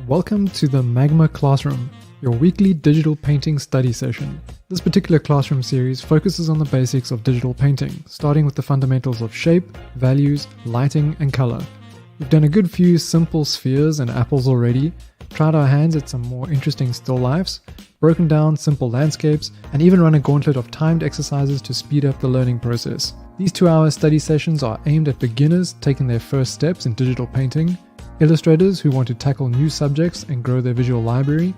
Welcome to the Magma Classroom, your weekly digital painting study session. This particular classroom series focuses on the basics of digital painting, starting with the fundamentals of shape, values, lighting, and color. We've done a good few simple spheres and apples already, tried our hands at some more interesting still lifes, broken down simple landscapes, and even run a gauntlet of timed exercises to speed up the learning process. These 2-hour study sessions are aimed at beginners taking their first steps in digital painting, illustrators who want to tackle new subjects and grow their visual library,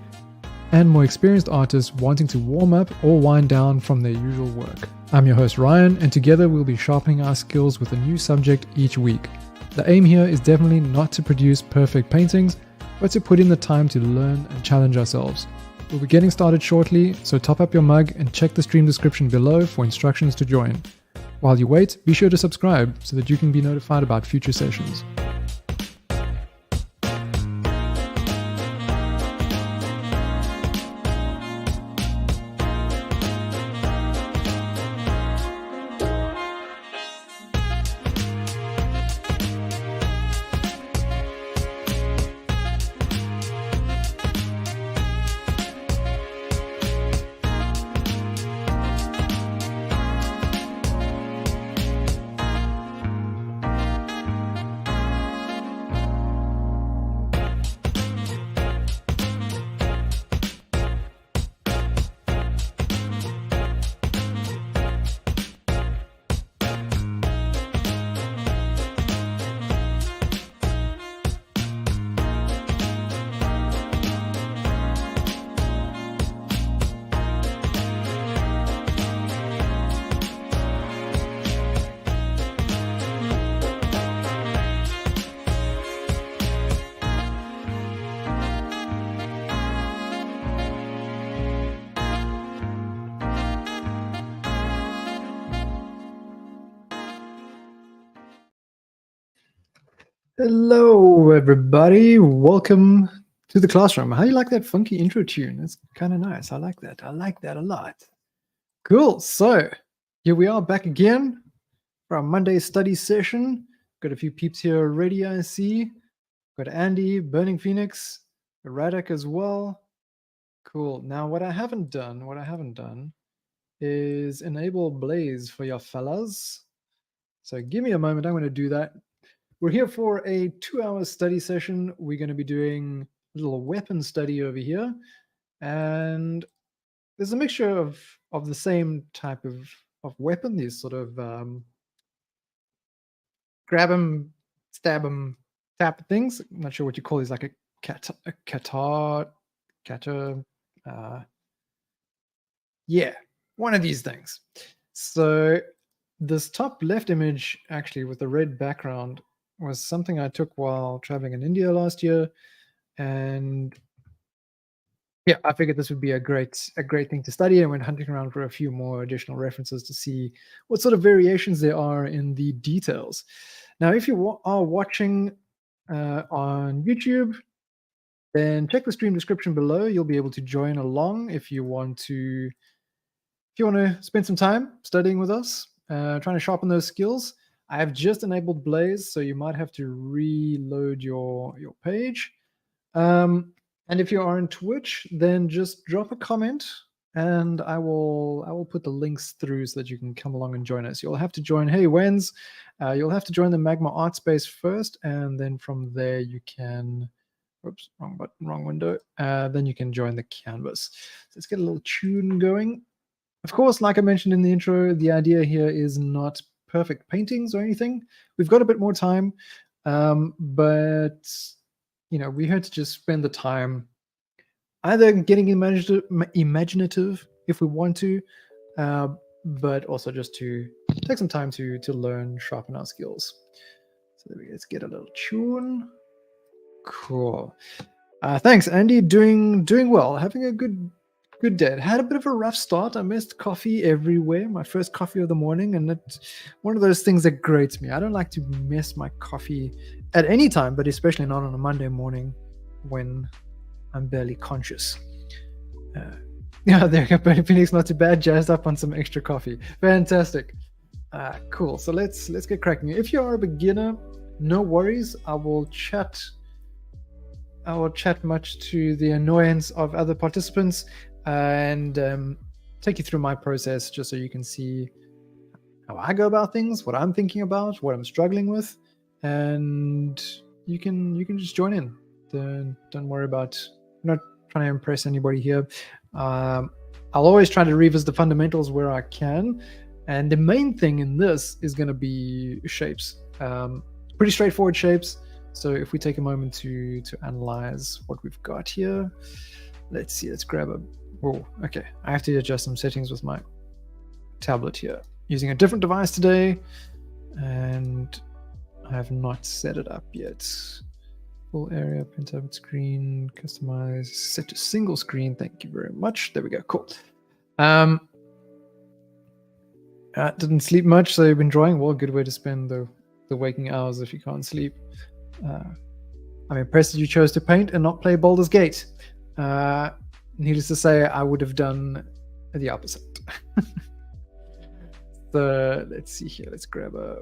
and more experienced artists wanting to warm up or wind down from their usual work. I'm your host Ryan, and together we'll be sharpening our skills with a new subject each week. The aim here is definitely not to produce perfect paintings, but to put in the time to learn and challenge ourselves. We'll be getting started shortly, so top up your mug and check the stream description below for instructions to join. While you wait, be sure to subscribe so that you can be notified about future sessions. Hello everybody, welcome to the classroom. How do you like that funky intro tune? It's kind of nice. I like that a lot. Cool, so here we are back again for our Monday study session. Got a few peeps here already, I see. Got Andy, Burning Phoenix, Radek as well. Cool. Now what I haven't done is enable Blaze for your fellas. So give me a moment, I'm going to do that. We're here for a 2-hour study session. We're going to be doing a little weapon study over here. And there's a mixture of the same type of weapon, these sort of grab 'em, stab 'em, tap things. I'm not sure what you call these, like a kata, yeah, one of these things. So this top left image, actually, with the red background, was something I took while traveling in India last year, and yeah, I figured this would be a great thing to study. I went hunting around for a few more additional references to see what sort of variations there are in the details. Now, if you are watching on YouTube, then check the stream description below. You'll be able to join along if you want to spend some time studying with us, trying to sharpen those skills. I have just enabled Blaze, so you might have to reload your page. And if you are on Twitch, then just drop a comment, and I will put the links through so that you can come along and join us. You'll have to join. Hey, Wens, you'll have to join the Magma Artspace first, and then from there you can. Oops, wrong button, wrong window. Then you can join the canvas. So let's get a little tune going. Of course, like I mentioned in the intro, the idea here is not perfect paintings or anything. We've got a bit more time, but we're here to just spend the time either getting imaginative if we want to, but also just to take some time to learn, sharpen our skills. So let's get a little tune. Cool. Thanks, Andy. Doing well. Having a good day. Had a bit of a rough start. I missed coffee everywhere. My first coffee of the morning, and it's one of those things that grates me. I don't like to miss my coffee at any time, but especially not on a Monday morning when I'm barely conscious. Yeah, there you go. Burning Phoenix, not too bad. Jazzed up on some extra coffee. Fantastic. Cool. So let's get cracking. If you are a beginner, no worries. I will chat I will chat much to the annoyance of other participants and take you through my process just so you can see how I go about things, what I'm thinking about, what I'm struggling with, and you can just join in. Don't worry about, I'm not trying to impress anybody here. I'll always try to revisit the fundamentals where I can, and the main thing in this is going to be shapes. Pretty straightforward shapes. So if we take a moment to analyze what we've got here, let's see. Let's grab a. Oh, okay. I have to adjust some settings with my tablet here. Using a different device today, and I have not set it up yet. Full area, print out screen, customize, set to single screen. Thank you very much. There we go. Cool. Didn't sleep much, so you've been drawing. Well, good way to spend the waking hours if you can't sleep. I'm impressed that you chose to paint and not play Baldur's Gate. Needless to say, I would have done the opposite. So let's see here. Let's grab a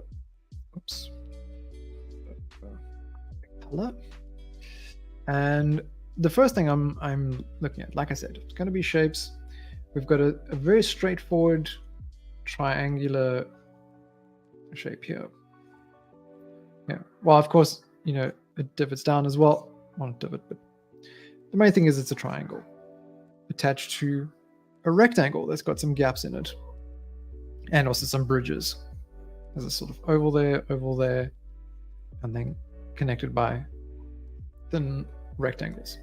color. And the first thing I'm looking at, like I said, it's going to be shapes. We've got a very straightforward triangular shape here. Yeah. Well, of course, it divots down as well. Well, not divot, but the main thing is it's a triangle attached to a rectangle that's got some gaps in it, and also some bridges. There's a sort of oval there, and then connected by thin rectangles.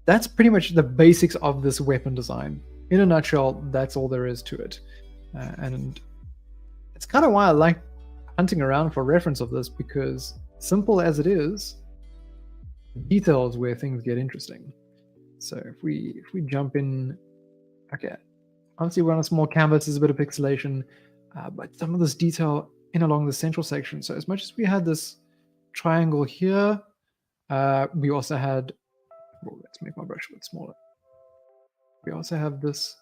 That's pretty much the basics of this weapon design. In a nutshell, that's all there is to it. And it's kind of why I like hunting around for reference of this, because simple as it is, details where things get interesting. So if we jump in, okay, obviously we're on a small canvas, there's a bit of pixelation, but some of this detail in along the central section. So as much as we had this triangle here, we also had, well, let's make my brush a bit smaller. We also have this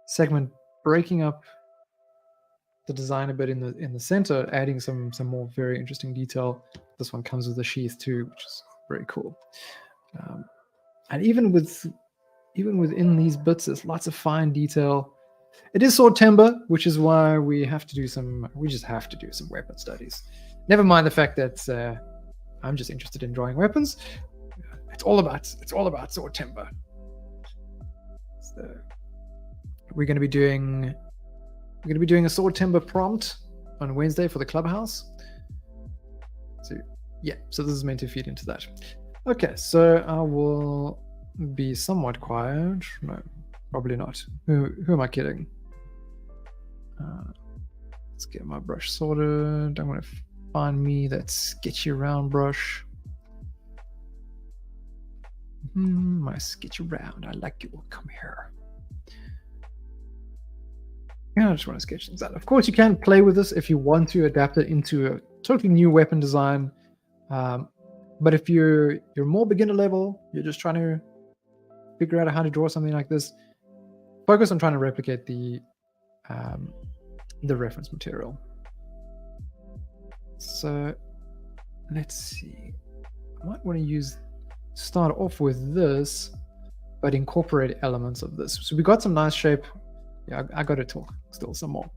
segment breaking up the design a bit in the center, adding some more very interesting detail. This one comes with a sheath too, which is very cool. And even within these bits, there's lots of fine detail. It is Swordtember, which is why we just have to do some weapon studies. Never mind the fact that I'm just interested in drawing weapons. It's all about Swordtember. So we're going to be doing a Swordtember prompt on Wednesday for the clubhouse. So yeah, so this is meant to feed into that. Okay, so I will be somewhat quiet. No, probably not. Who am I kidding? Let's get my brush sorted. I'm going to find me that sketchy round brush. My sketchy round. I like you. Come here. Yeah, I just want to sketch things out. Of course, you can play with this if you want to adapt it into a totally new weapon design. But if you're more beginner level, you're just trying to figure out how to draw something like this, focus on trying to replicate the reference material. So let's see. I might want to start off with this, but incorporate elements of this. So we got some nice shape. Yeah, I got to talk still some more.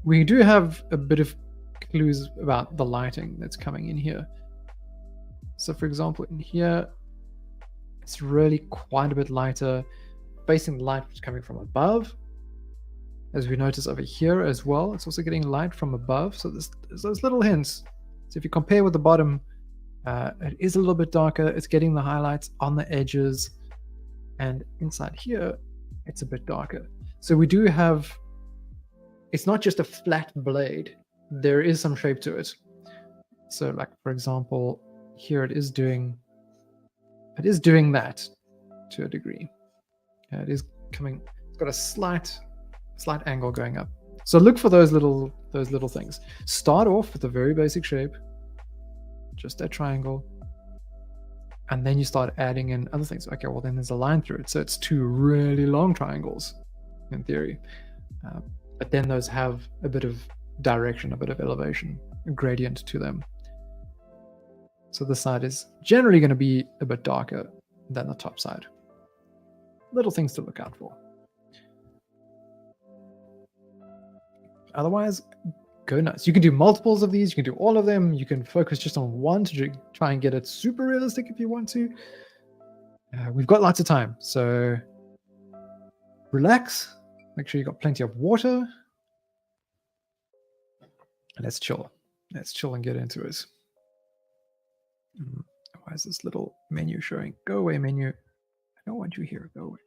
We do have a bit of clues about the lighting that's coming in here. So for example, in here, it's really quite a bit lighter, facing the light which is coming from above. As we notice over here as well, it's also getting light from above. So there's those little hints. So if you compare with the bottom, it is a little bit darker. It's getting the highlights on the edges, and inside here, it's a bit darker. So we do have, it's not just a flat blade. There is some shape to it. So like, for example, here it is doing that to a degree. It is coming, it's got a slight angle going up. So look for those little things. Start off with a very basic shape, just that triangle, and then you start adding in other things. Okay, well then there's a line through it, so it's two really long triangles in theory, but then those have a bit of direction, a bit of elevation, a gradient to them. So this side is generally going to be a bit darker than the top side. Little things to look out for. Otherwise, go nuts. You can do multiples of these. You can do all of them. You can focus just on one to try and get it super realistic if you want to. We've got lots of time, so relax. Make sure you got plenty of water. Let's chill. Let's chill and get into it. Why is this little menu showing? Go away, menu. I don't want you here. Go away.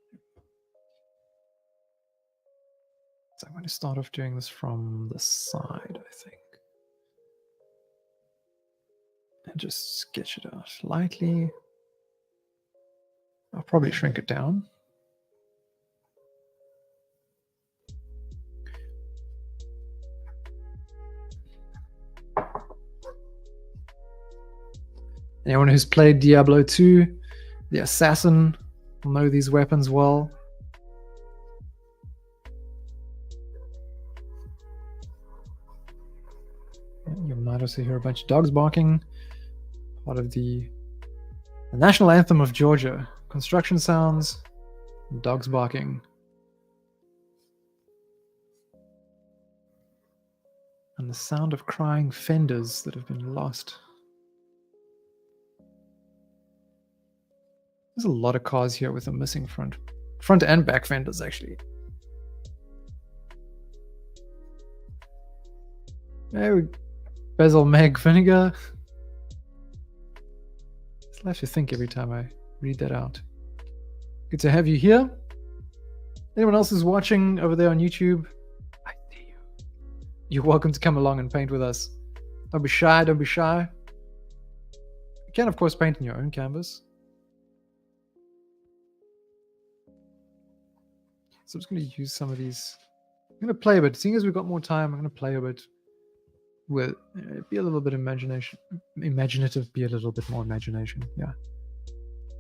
So I'm going to start off doing this from the side, I think. And just sketch it out lightly. I'll probably shrink it down. Anyone who's played Diablo 2, the assassin, will know these weapons well. You might also hear a bunch of dogs barking. Part of the national anthem of Georgia. Construction sounds, dogs barking. And the sound of crying fenders that have been lost. There's a lot of cars here with a missing front and back fenders, actually. There we Basil Meg Vinegar. It's left to think every time I read that out. Good to have you here. Anyone else who's watching over there on YouTube, I see you. You're welcome to come along and paint with us. Don't be shy, don't be shy. You can, of course, paint in your own canvas. So I'm just going to use some of these. I'm going to play a bit. Seeing as we've got more time, I'm going to play a bit with, be a little bit imaginative, be a little bit more imagination. Yeah.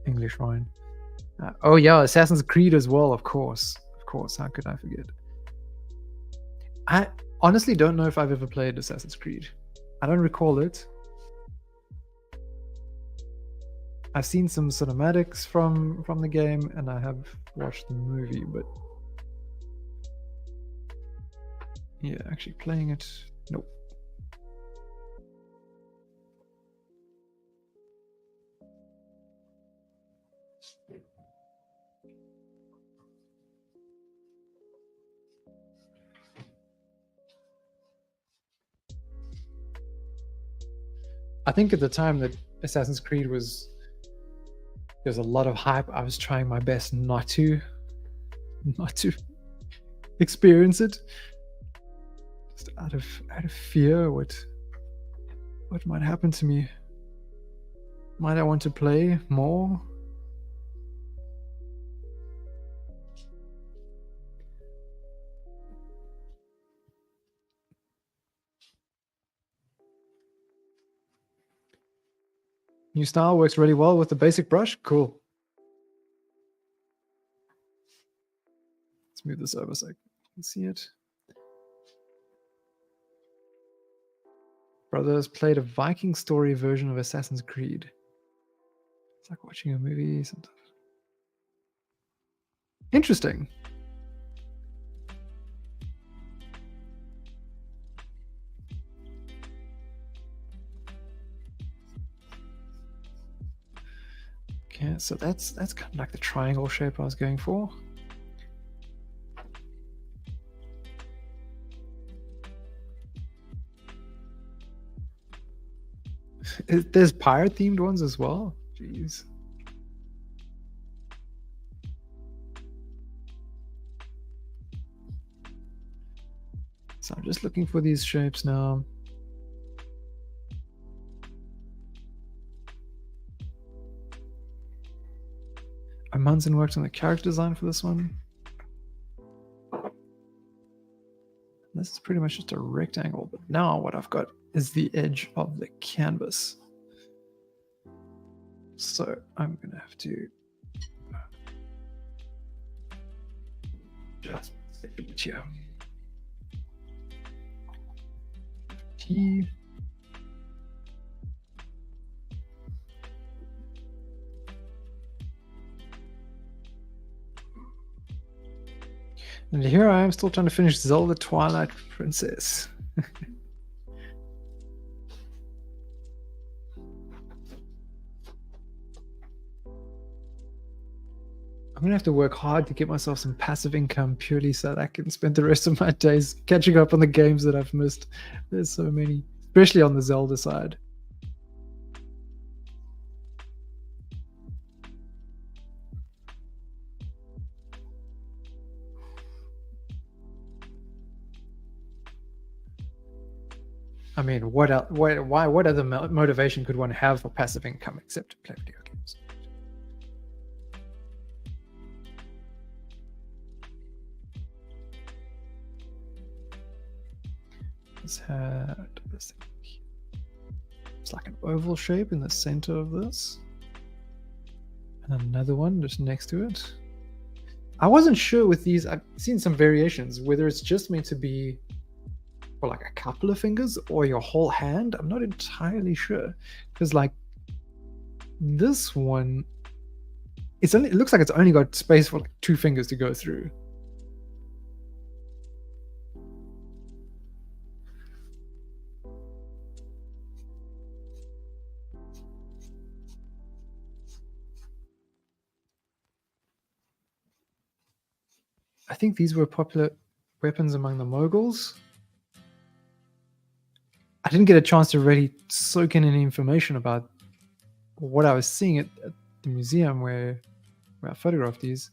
English, Ryan. Oh yeah, Assassin's Creed as well, of course. Of course, how could I forget? I honestly don't know if I've ever played Assassin's Creed. I don't recall it. I've seen some cinematics from the game, and I have watched the movie, but yeah, actually playing it, nope. I think at the time that Assassin's Creed was, there's a lot of hype. I was trying my best not to experience it, just out of fear. What might happen to me? Might I want to play more? New style works really well with the basic brush. Cool. Let's move this over so I can see it. Brothers played a Viking story version of Assassin's Creed. It's like watching a movie sometimes. Interesting. Okay, so that's kind of like the triangle shape I was going for. There's pirate themed ones as well. Jeez. So I'm just looking for these shapes now. Munson worked on the character design for this one. This is pretty much just a rectangle, but now what I've got is the edge of the canvas. So I'm going to have to just stick it here. T. And here I am still trying to finish Zelda Twilight Princess. I'm gonna have to work hard to get myself some passive income purely so that I can spend the rest of my days catching up on the games that I've missed. There's so many, especially on the Zelda side. I mean, what else, why? What other motivation could one have for passive income except to play video games? Let's have this thing. It's like an oval shape in the center of this, and another one just next to it. I wasn't sure with these. I've seen some variations whether it's just meant to be for like a couple of fingers or your whole hand. I'm not entirely sure because like this one, it looks like it's only got space for like 2 fingers to go through. I think these were popular weapons among the Moguls. I didn't get a chance to really soak in any information about what I was seeing at the museum where I photographed these.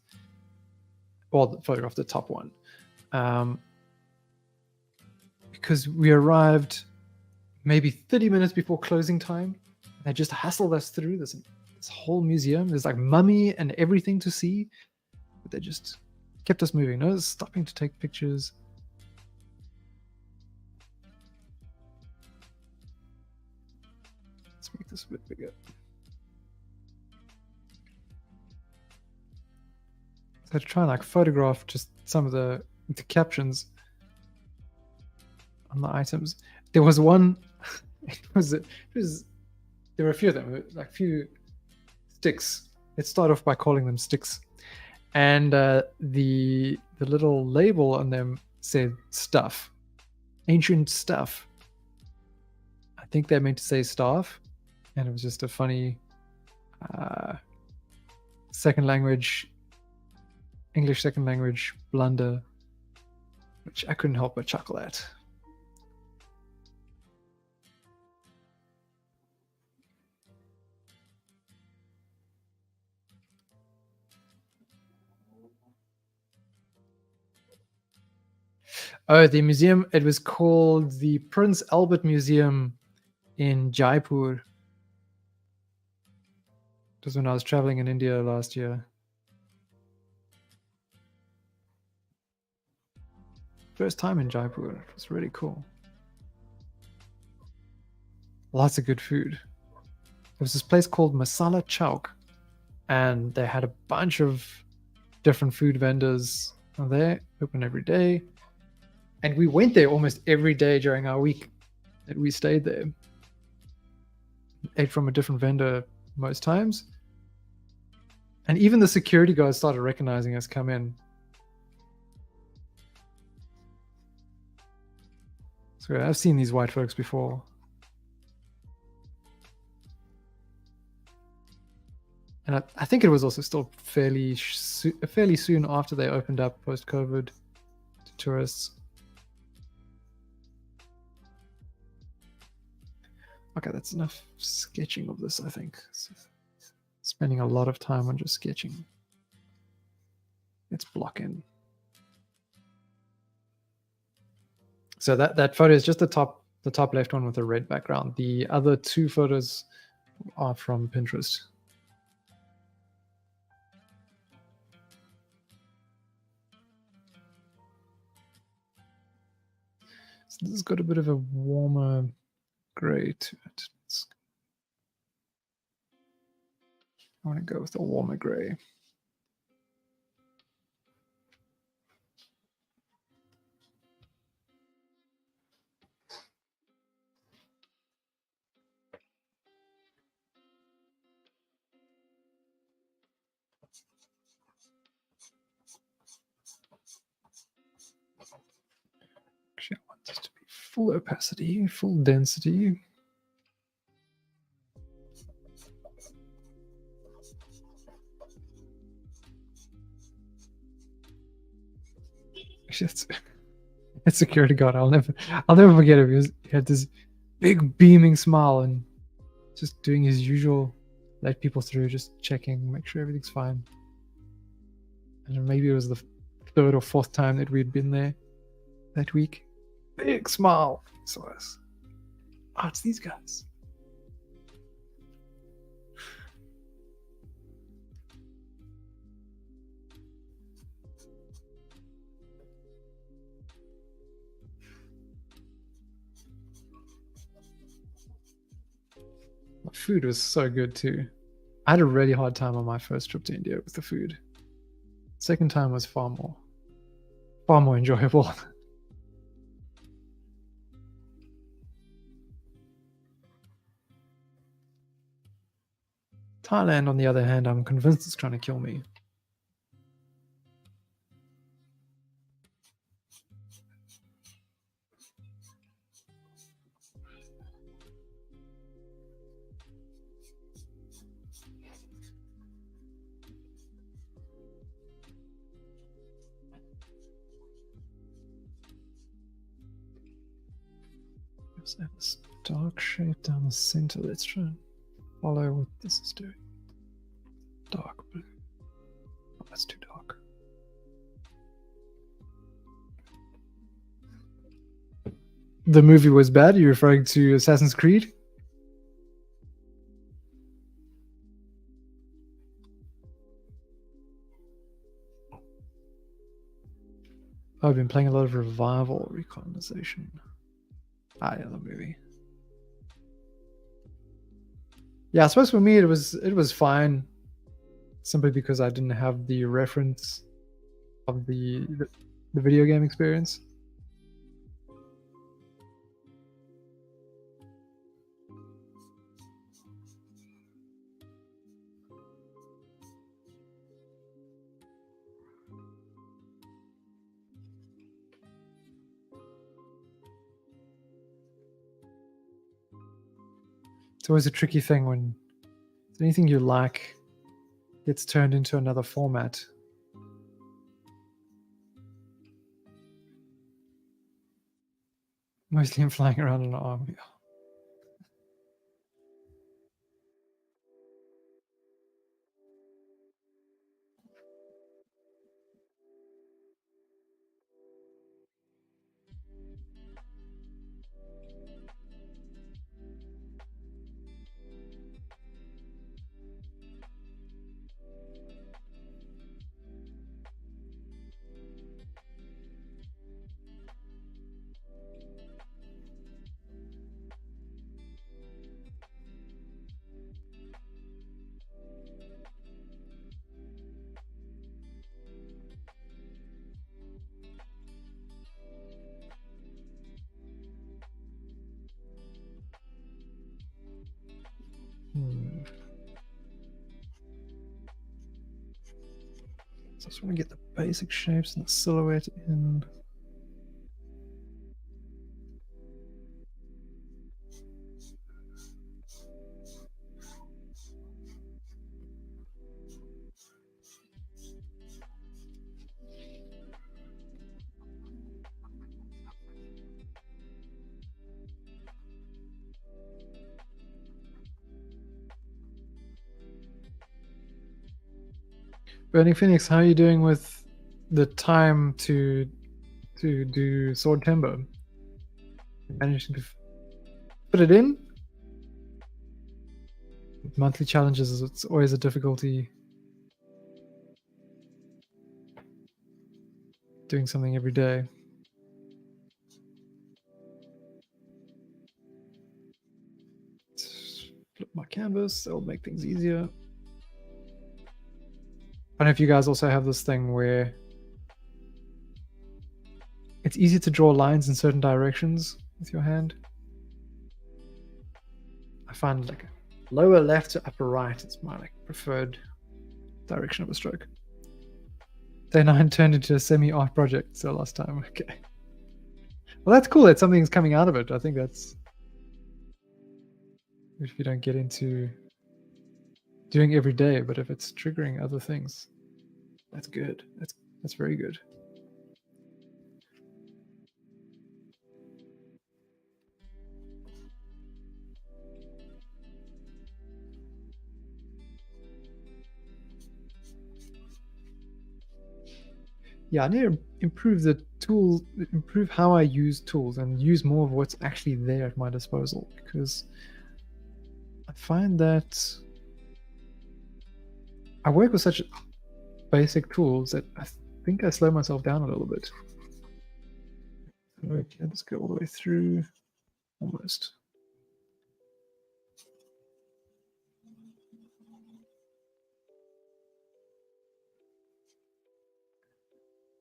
Well, photographed the top one. Because we arrived maybe 30 minutes before closing time. They just hassled us through this whole museum. There's like mummy and everything to see. But they just kept us moving. No stopping to take pictures. Let's make this a bit bigger. So to try and like photograph just some of the captions on the items. There was one. There were a few of them, like a few sticks. Let's start off by calling them sticks. And the little label on them said stuff, ancient stuff. I think they meant to say staff, and it was just a funny English second language blunder, which I couldn't help but chuckle at. Oh, the museum, it was called the Prince Albert Museum in Jaipur. It was when I was traveling in India last year. First time in Jaipur. It was really cool. Lots of good food. There was this place called Masala Chowk, and they had a bunch of different food vendors there, open every day. And we went there almost every day during our week that we stayed there. Ate from a different vendor most times. And even the security guards started recognizing us come in. So I've seen these white folks before. And I think it was also still fairly soon after they opened up post-COVID to tourists. Okay, that's enough sketching of this, I think. Spending a lot of time on just sketching. Let's block in. So that photo is just the top left one with a red background. The other 2 photos are from Pinterest. So this has got a bit of a warmer gray to it. I want to go with a warmer gray. full opacity, full density. It's security guard. I'll never forget it. He had this big beaming smile and just doing his usual, let people through, just checking, make sure everything's fine. And maybe it was the third or fourth time that we'd been there that week. Big smile. Saw us. Oh, it's these guys. The food was so good too. I had a really hard time on my first trip to India with the food. Second time was far more enjoyable. Thailand, on the other hand, I'm convinced it's trying to kill me. Let's have this dark shape down the center. Let's try and follow what this is doing. Dark blue. Oh, that's too dark. The movie was bad? You're referring to Assassin's Creed? I've been playing a lot of Revival Recolonization. Ah, yeah, the movie. Yeah, I suppose for me it was fine, simply because I didn't have the reference of the video game experience. It's always a tricky thing when anything you like gets turned into another format. Mostly I'm flying around in an army. So I just want to get the basic shapes and the silhouette in. Burning Phoenix, how are you doing with the time to do Swordtember? Managed to put it in? Monthly challenges, it's always a difficulty doing something every day. Flip my canvas, that'll make things easier. I don't know if you guys also have this thing where it's easy to draw lines in certain directions with your hand. I find like lower left to upper right is my preferred direction of a stroke. Day 9 turned into a semi-art project, so last time, okay. Well, that's cool that something's coming out of it. I think that's, if you don't get into doing every day, but if it's triggering other things, that's good. That's very good. Yeah, I need to improve the tool, improve how I use tools, and use more of what's actually there at my disposal, because I find that I work with such basic tools that I think I slow myself down a little bit. Okay, let's go all the way through, almost.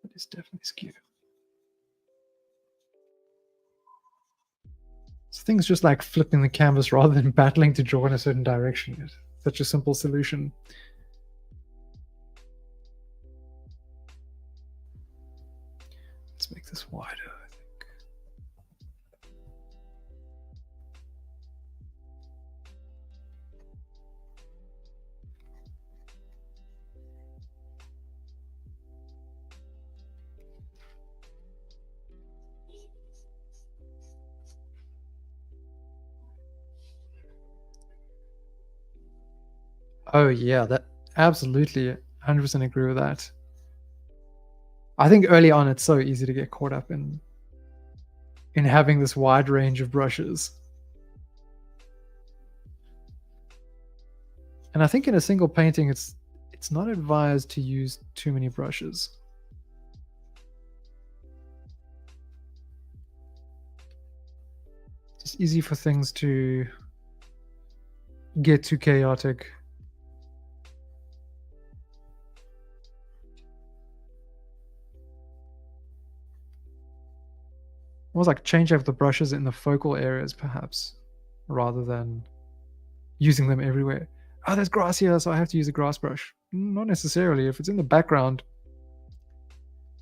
That is definitely skew. So things just like flipping the canvas rather than battling to draw in a certain direction. It's such a simple solution. Let's make this wider, I think. Oh yeah, that absolutely 100% agree with that. I think early on it's so easy to get caught up in having this wide range of brushes. And I think in a single painting it's not advised to use too many brushes. It's easy for things to get too chaotic. Almost like change up the brushes in the focal areas, perhaps, rather than using them everywhere. Oh, there's grass here, so I have to use a grass brush. Not necessarily. If it's in the background,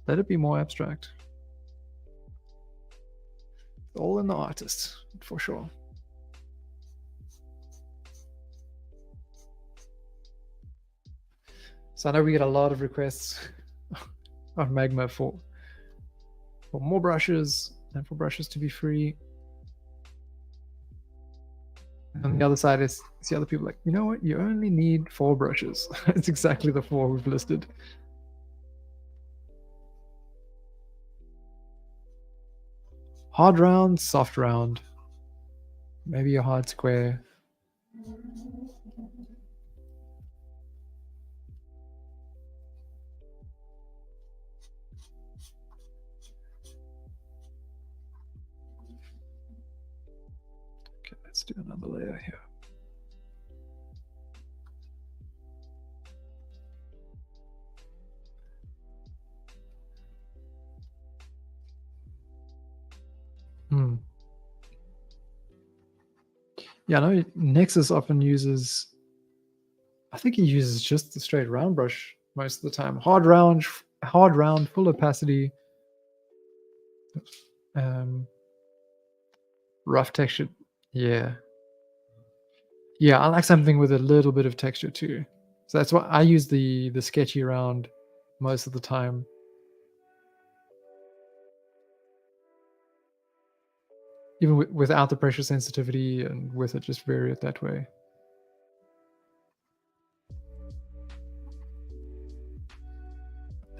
let it be more abstract. All in the artist, for sure. So I know we get a lot of requests on Magma for more brushes and for brushes to be free. And on the other side is the other people like, you know what? You only need 4 brushes. It's exactly the 4 we've listed. Hard round, soft round. Maybe a hard square. Okay, let's do another layer here. Yeah, I know Nexus often uses, I think he uses just the straight round brush most of the time. Hard round, full opacity, rough texture. Yeah. Yeah, I like something with a little bit of texture too. So that's why I use the sketchy round most of the time. Even without the pressure sensitivity, and with it, just vary it that way.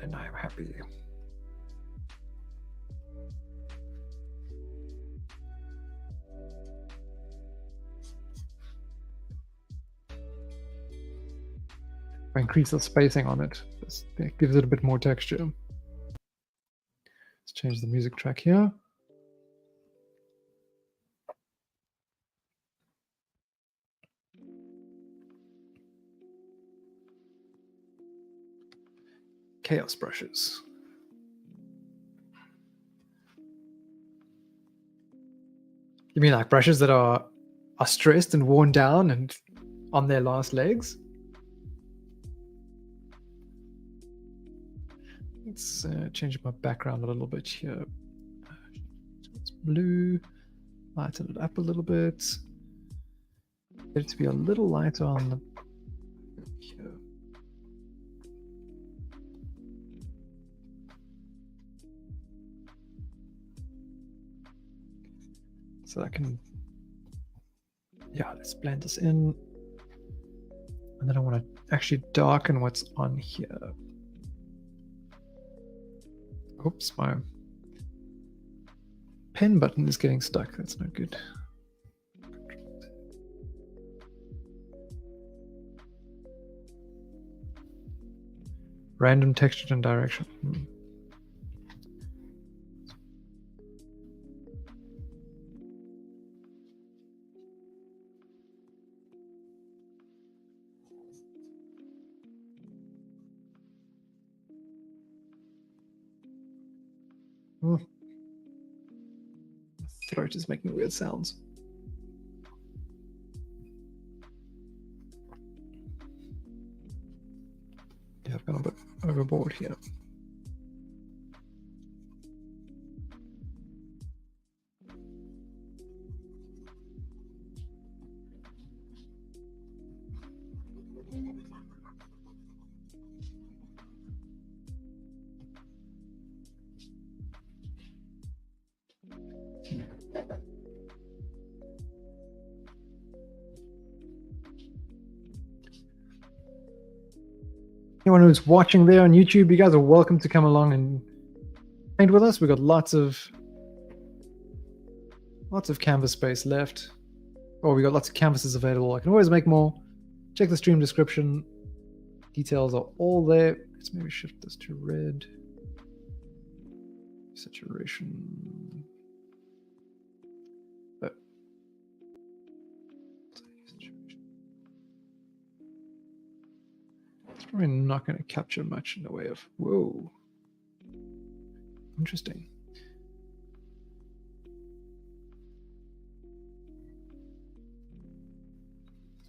And I'm happy. If I increase the spacing on it, it gives it a bit more texture. Let's change the music track here. Chaos brushes. You mean like brushes that are stressed and worn down and on their last legs? Let's change my background a little bit here. blue, lighten it up a little bit. Get it to be a little lighter on the here. So I can, yeah, let's blend this in. And then I want to actually darken what's on here. Oops, my pen button is getting stuck. That's not good. Random texture and direction. My throat is making weird sounds. Yeah, I've gone a bit overboard here. Anyone who's watching there on YouTube, you guys are welcome to come along and paint with us. We've got lots of canvas space left. Or we got lots of canvases available. I can always make more. Check the stream description. Details are all there. Let's maybe shift this to red. Saturation. But it's probably not going to capture much in the way of, whoa. Interesting.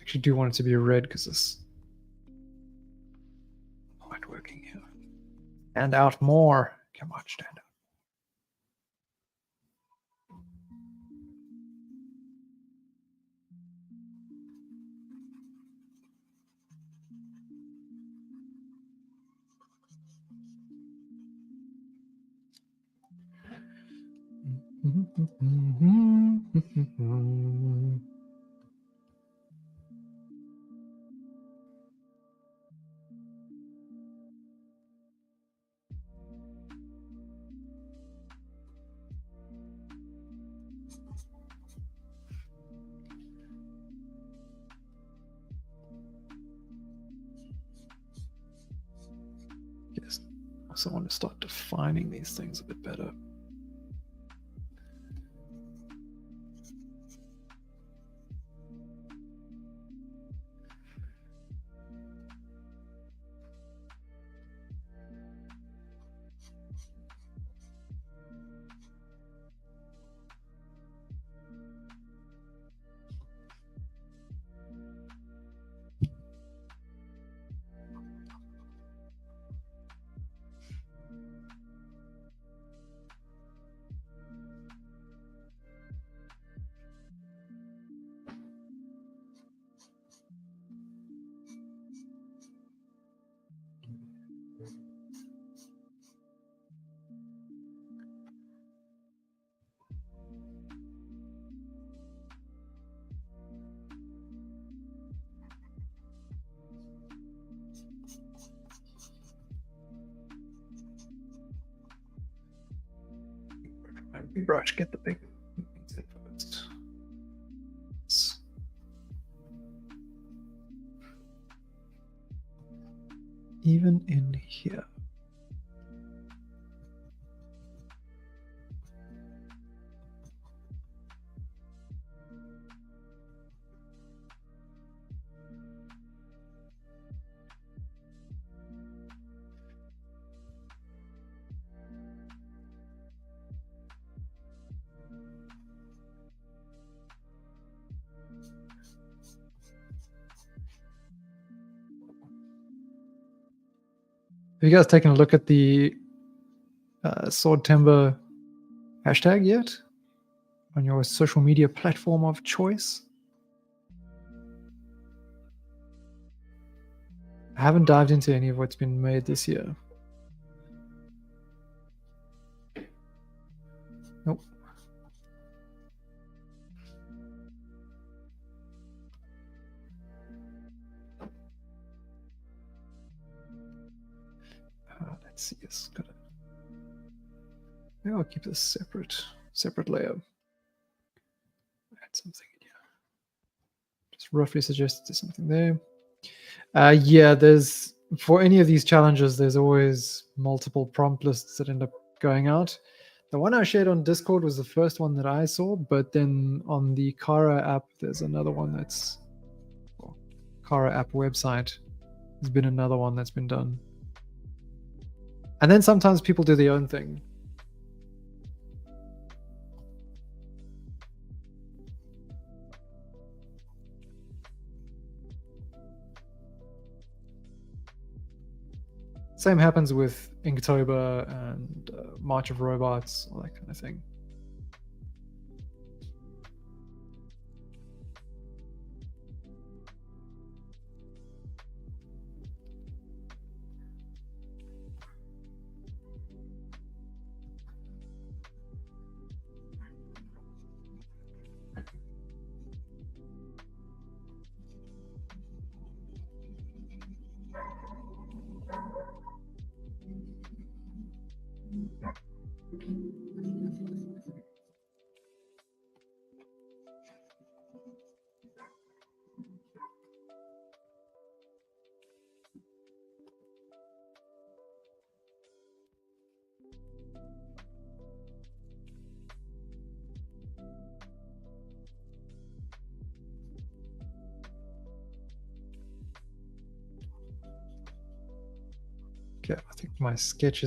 Actually do want it to be red because this not working here. Stand out more. Come on, stand out. Yes. I also want to start defining these things a bit better. Brush, get the big first. Even in here. Have you guys taken a look at the Swordtember hashtag yet? on your social media platform of choice. I haven't dived into any of what's been made this year. Nope. Let's see. It's got a... Maybe I'll keep this separate layer. Add something in here. Just roughly suggest there's something there. Yeah, there's, for any of these challenges, there's always multiple prompt lists that end up going out. The one I shared on Discord was the first one that I saw, but then on the Kara app, there's another one that's, well, Kara app website. There's been another one that's been done. And then sometimes people do their own thing. Same happens with Inktober and March of Robots, all that kind of thing. Okay, I think my sketch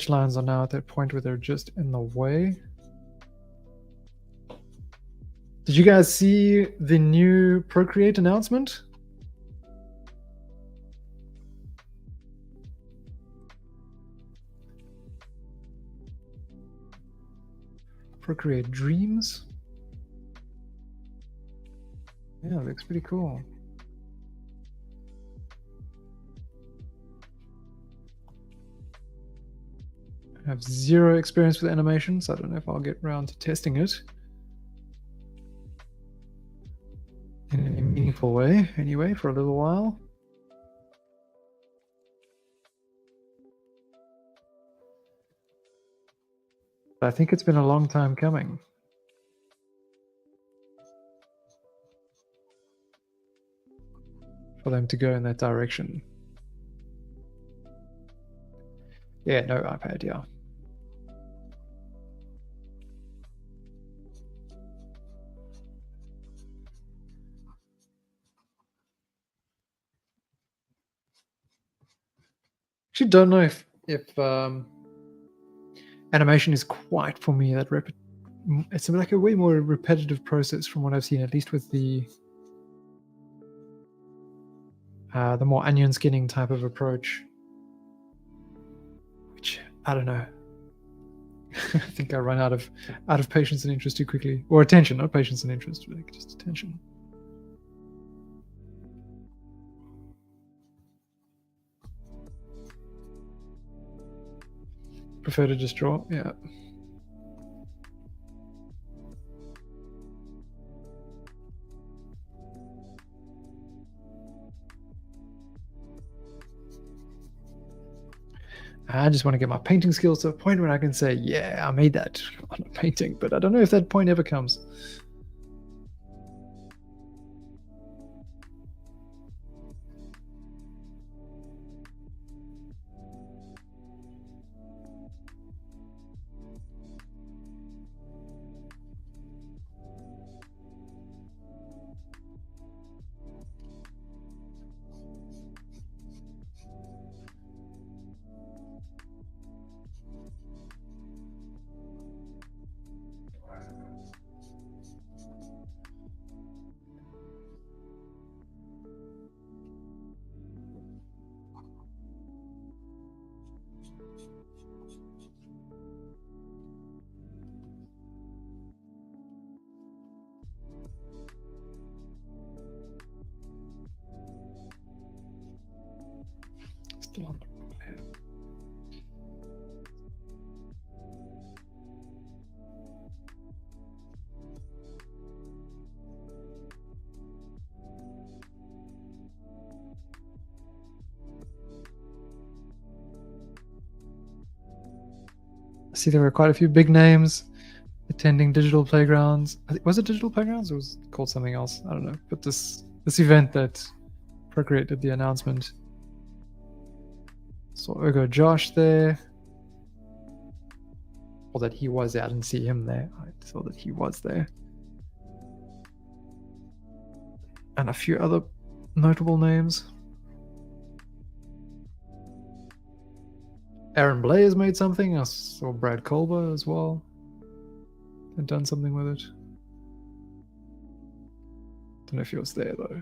lines are now at that point where they're just in the way. Did you guys see the new Procreate announcement? Procreate Dreams. Yeah, it looks pretty cool. I have zero experience with animation, so I don't know if I'll get around to testing it in any meaningful way, anyway, for a little while. But I think it's been a long time coming. For them to go in that direction. Yeah, no iPad, yeah. Actually, don't know if animation is quite for me that it's like a way more repetitive process from what I've seen, at least with the more onion skinning type of approach, which I don't know. I think I run out of patience and interest too quickly, or attention, not patience and interest, but just attention. Prefer to just draw, yeah. I just want to get my painting skills to a point where I can say, yeah, I made that on a painting, but I don't know if that point ever comes. Still on the I see there were quite a few big names attending digital playgrounds. Was it digital playgrounds or was it called something else? I don't know. But this event that Procreate did the announcement. Saw Ergo Josh there. Or that he was there. I didn't see him there. I saw that he was there. And a few other notable names. Aaron Blaze made something. I saw Brad Colber as well. And done something with it. Don't know if he was there though.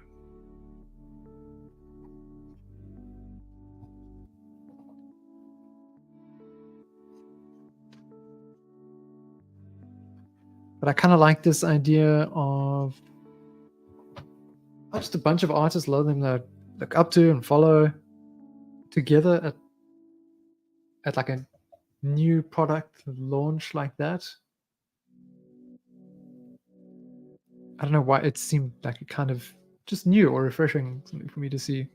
But I kind of like this idea of just a bunch of artists, a lot of them that I look up to and follow together at like a new product launch like that. I don't know why it seemed like it kind of just new or refreshing, something for me to see.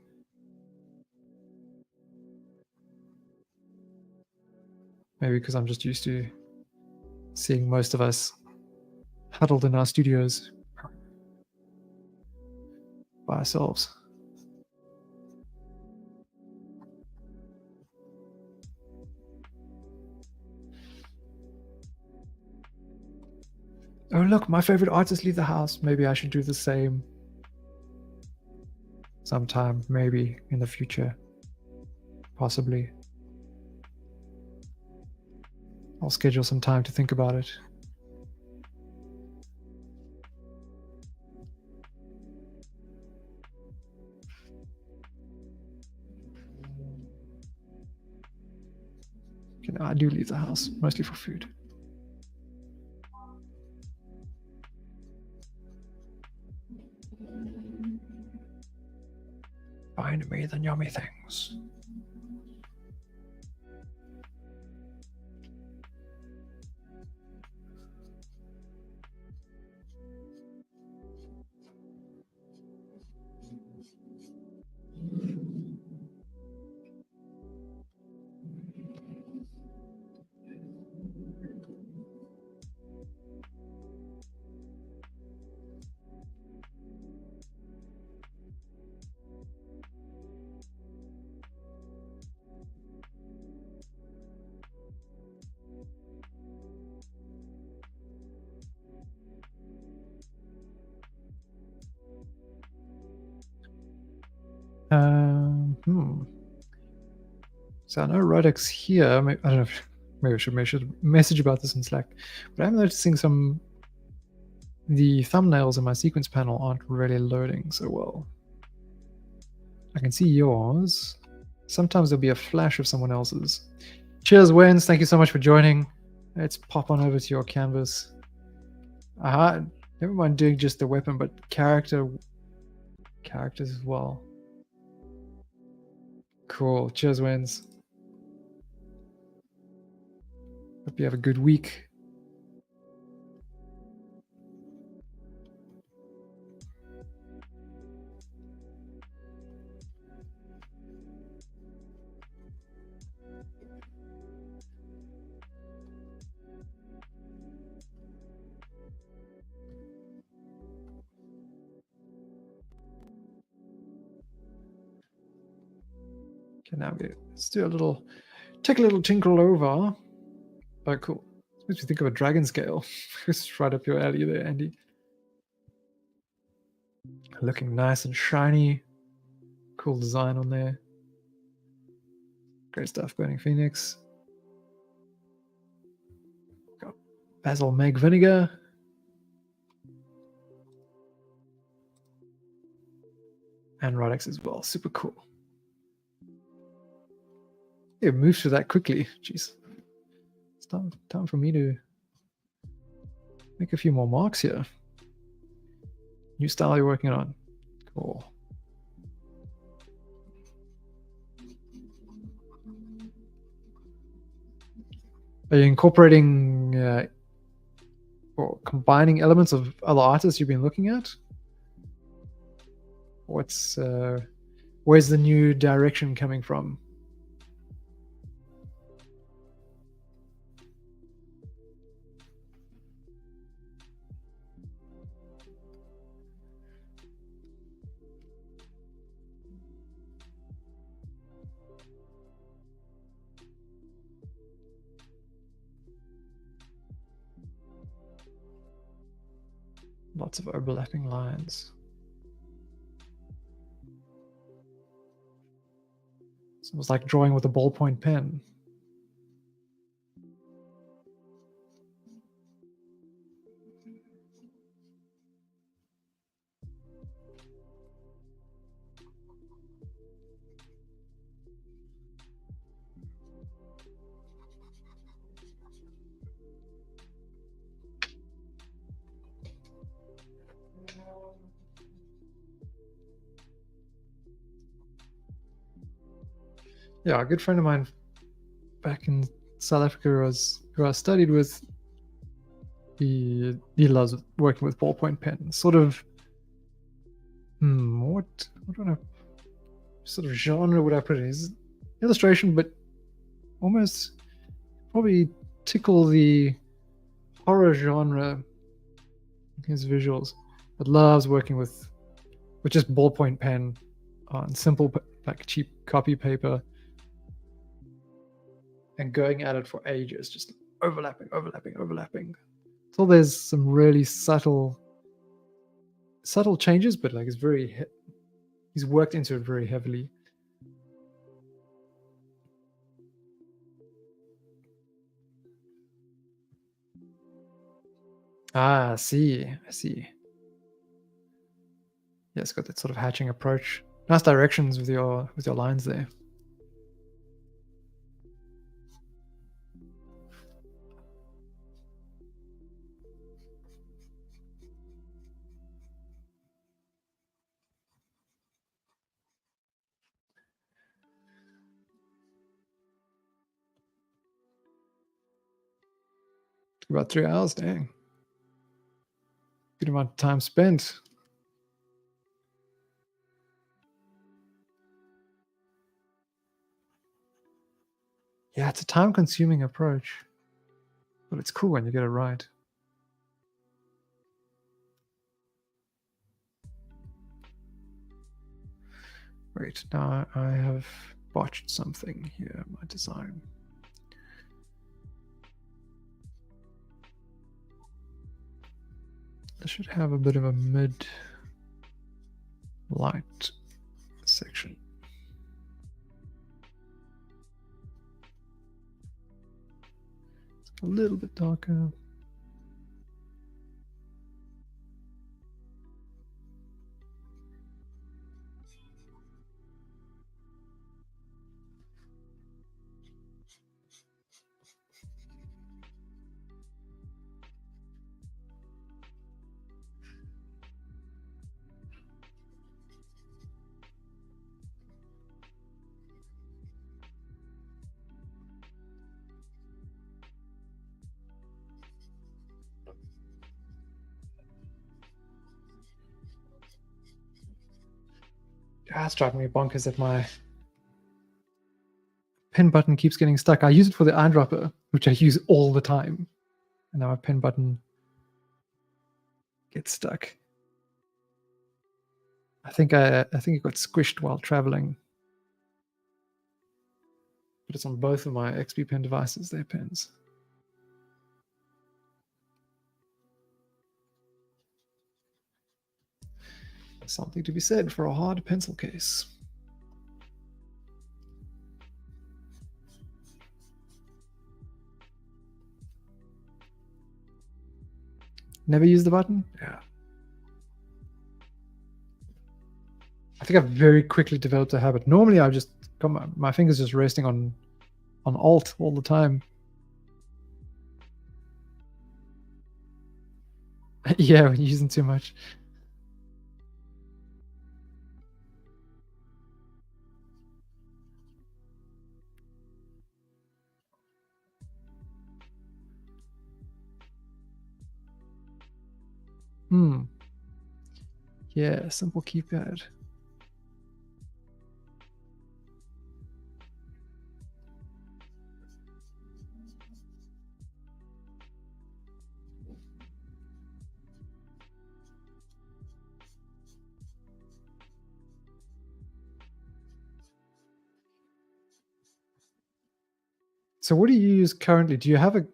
Maybe because I'm just used to seeing most of us huddled in our studios by ourselves. Oh look, my favorite artists leave the house. Maybe I should do the same sometime, maybe in the future. Possibly. I'll schedule some time to think about it. Okay, no, I do leave the house, mostly for food. Find me the yummy things. So I know Rodix here. I don't know. Maybe I should message about this in Slack. But I'm noticing the thumbnails in my sequence panel aren't really loading so well. I can see yours. Sometimes there'll be a flash of someone else's. Cheers, Wens. Thank you so much for joining. Let's pop on over to your canvas. Never mind doing just the weapon, but characters as well. Cool. Cheers, Wens. Hope you have a good week. Okay, now let's do take a little tinkle over. Oh, cool. Makes me think of a dragon scale. It's right up your alley there, Andy. Looking nice and shiny. Cool design on there. Great stuff, Burning Phoenix. Got Basil Meg Vinegar. And Rodix as well. Super cool. It moves through that quickly. Jeez. It's time for me to make a few more marks here. New style you're working on. Cool. Are you incorporating or combining elements of other artists you've been looking at? What's where's the new direction coming from? Lots of overlapping lines. It's almost like drawing with a ballpoint pen. Yeah, a good friend of mine back in South Africa who I studied with. He loves working with ballpoint pen. Sort of, what would I, sort of genre would I put it? Is illustration, but almost probably tickle the horror genre. His visuals, but loves working with just ballpoint pen on simple like cheap copy paper and going at it for ages, just overlapping. So there's some really subtle changes, but like it's very he's worked into it very heavily. I see. Yeah, it's got that sort of hatching approach. Nice directions with your lines there. About 3 hours, dang. Good amount of time spent. Yeah, it's a time-consuming approach, but it's cool when you get it right. Wait, now I have botched something here, my design. I should have a bit of a mid light section. A little bit darker. It's driving me bonkers that my pen button keeps getting stuck. I use it for the eyedropper, which I use all the time. And now my pen button gets stuck. I think it got squished while traveling. But it's on both of my XP Pen devices, they're pens. Something to be said for a hard pencil case. Never use the button? Yeah. I think I've very quickly developed a habit. Normally I've just got my fingers just resting on Alt all the time. Yeah, when you're using too much. Yeah, simple keypad. So what do you use currently? Do you have a...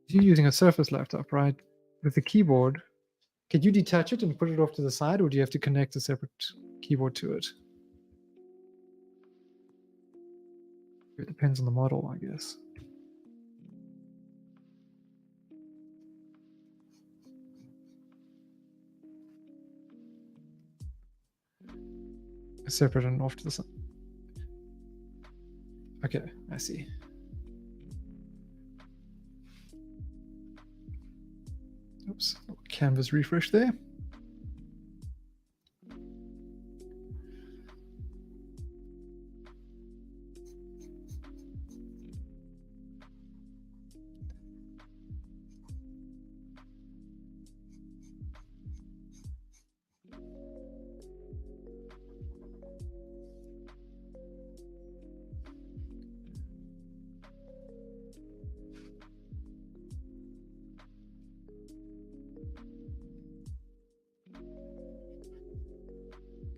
You're using a Surface laptop, right? With the keyboard. Could you detach it and put it off to the side, or do you have to connect a separate keyboard to it? It depends on the model, I guess. Separate and off to the side. Okay, I see. Oops, canvas refresh there.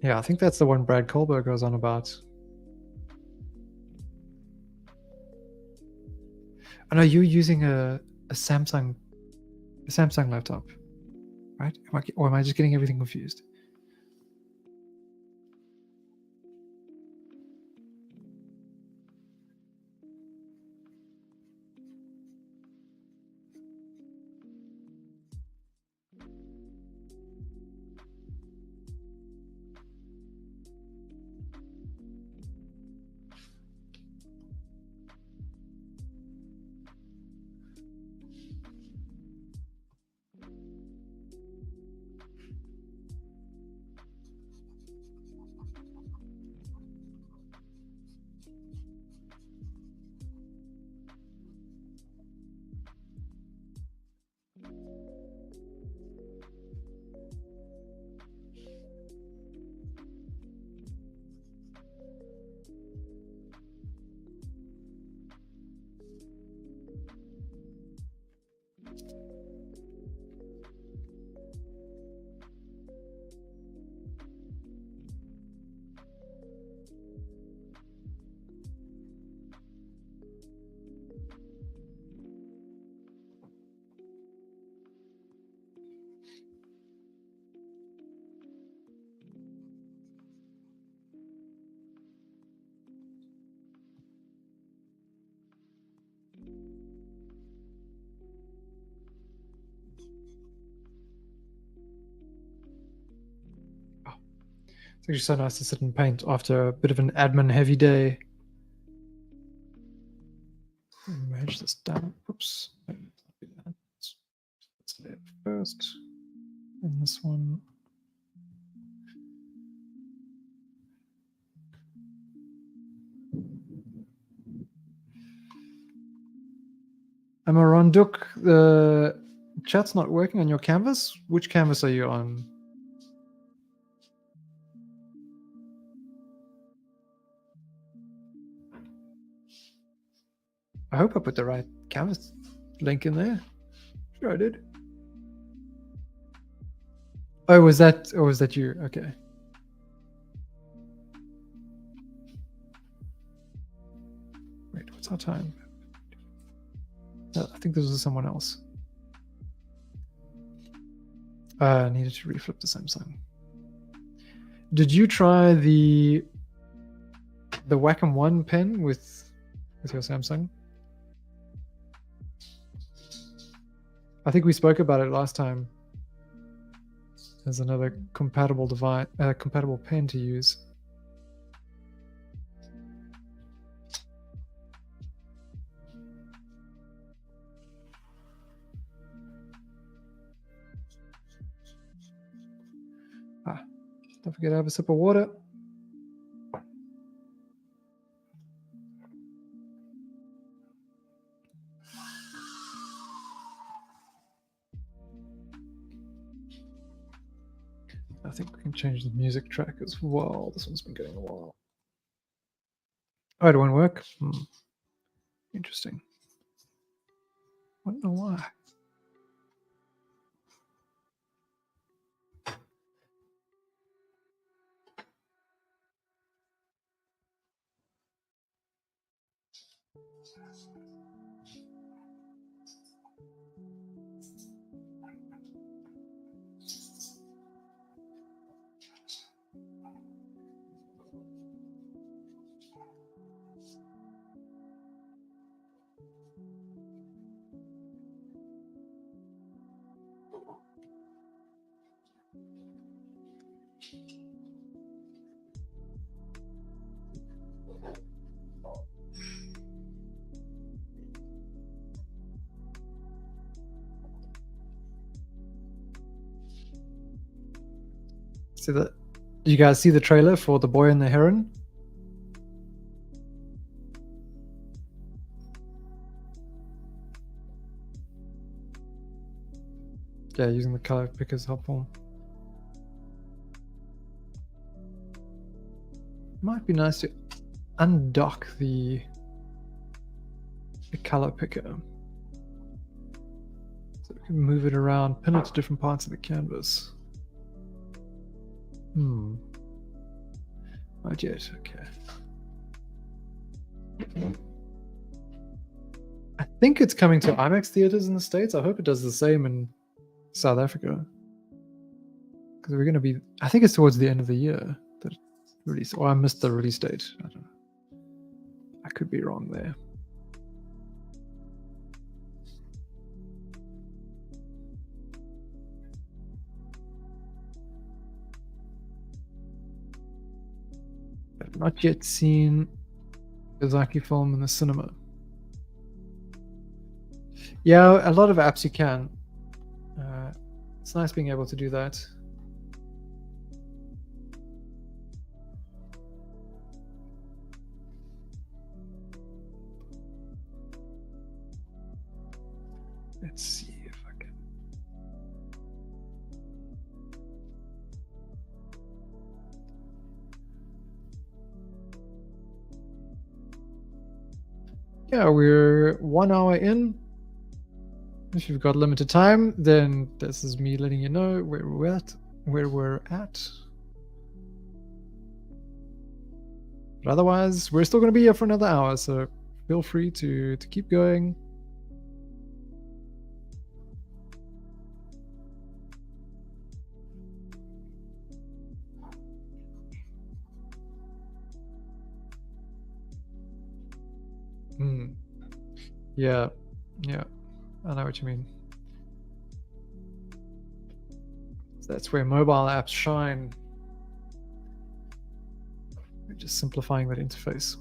Yeah, I think that's the one Brad Kohlberg goes on about. I know you're using a Samsung laptop, right? Or am I just getting everything confused? It's actually so nice to sit and paint after a bit of an admin heavy day. Merge this down. Oops. Let's lay it first. And this one. Amaranduk, the chat's not working on your canvas. Which canvas are you on? I hope I put the right canvas link in there. Sure I did. Oh, was that you? Okay. Wait, what's our time? I think this was someone else. I needed to reflip the Samsung. Did you try the Wacom One pen with your Samsung? I think we spoke about it last time. There's another compatible device, compatible pen to use. Don't forget to have a sip of water. change the music track as well. This one's been going a while. Oh, it won't work? Interesting. I don't know why. See that? You guys see the trailer for The Boy and the Heron? Yeah, using the color picker is helpful. Might be nice to undock the color picker. So we can move it around, pin it to different parts of the canvas. Not yet, okay. I think it's coming to IMAX theaters in the States. I hope it does the same in South Africa. Because we're going to be, I think it's towards the end of the year that it's released. Or I missed the release date. I don't know. I could be wrong there. I've not yet seen the Zaki film in the cinema. Yeah, a lot of apps you can. It's nice being able to do that. Let's see if I can. Yeah, we're 1 hour in. If you've got limited time, then this is me letting you know where we're at. But otherwise, we're still going to be here for another hour, so feel free to keep going. Yeah, I know what you mean. That's where mobile apps shine. We're just simplifying that interface.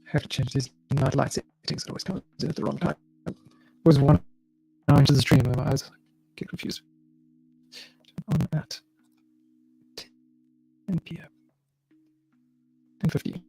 have to change these night light settings. It always comes in at the wrong time. It was 1 hour into the stream and my eyes get confused. On at 10 p.m. 10:50.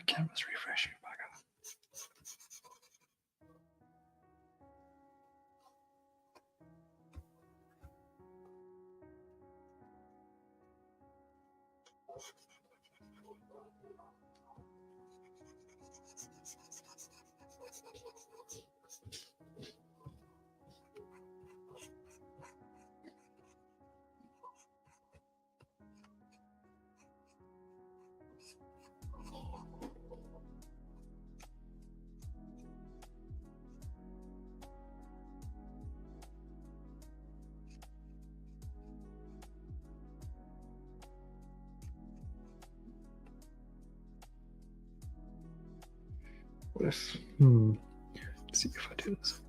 Canvas refreshing. What if, let's see if I do this.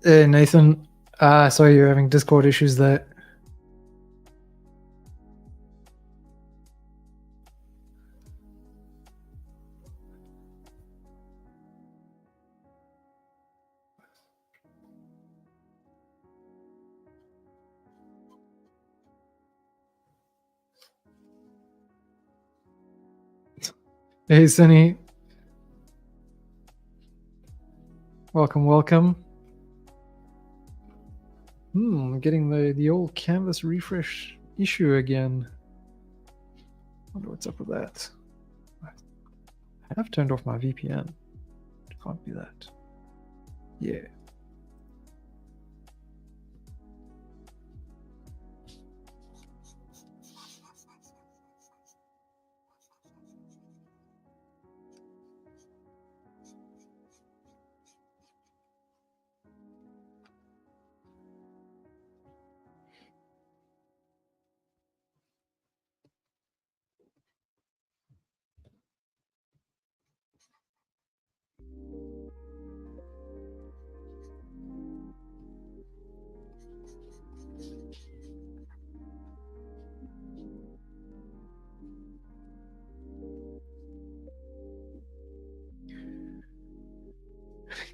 Nathan, sorry you're having Discord issues there. Hey, Sunny. Welcome. Getting the old canvas refresh issue again. Wonder what's up with that. I have turned off my VPN. It can't be that. Yeah.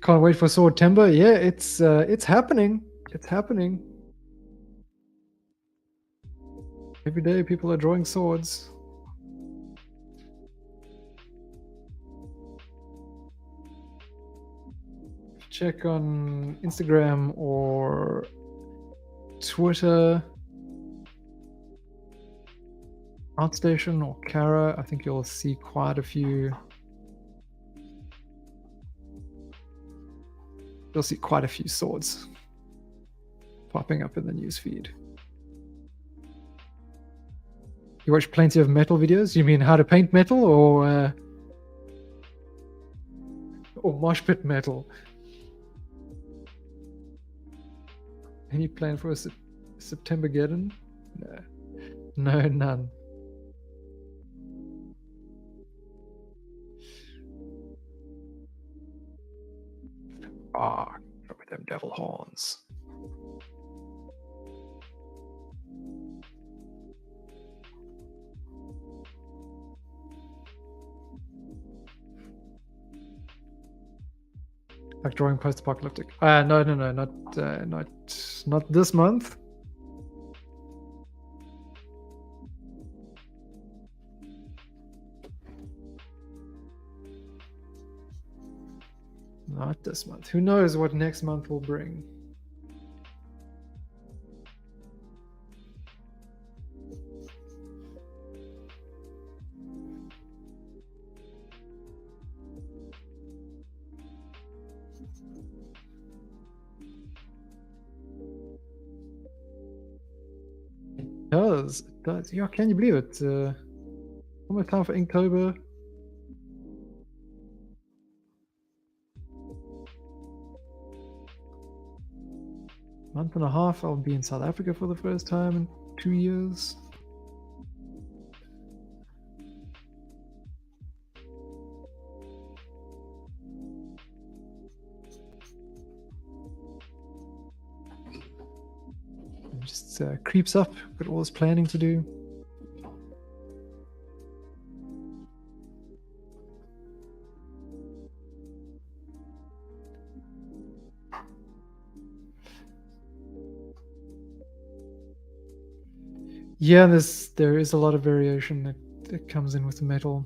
Can't wait for Swordtember. Yeah, it's happening. It's happening. Every day people are drawing swords. Check on Instagram or Twitter, ArtStation or Kara. I think you'll see quite a few. You'll see quite a few swords popping up in the newsfeed. You watch plenty of metal videos? You mean how to paint metal or mosh pit metal? Any plan for a September Geddon? No, none. With them devil horns. Like drawing post-apocalyptic. No, not this month. Not this month. Who knows what next month will bring? It does. Yeah, can you believe it? Almost time for Inktober. Month and a half, I'll be in South Africa for the first time in 2 years. It just creeps up, got all this planning to do. Yeah, there is a lot of variation that comes in with metal.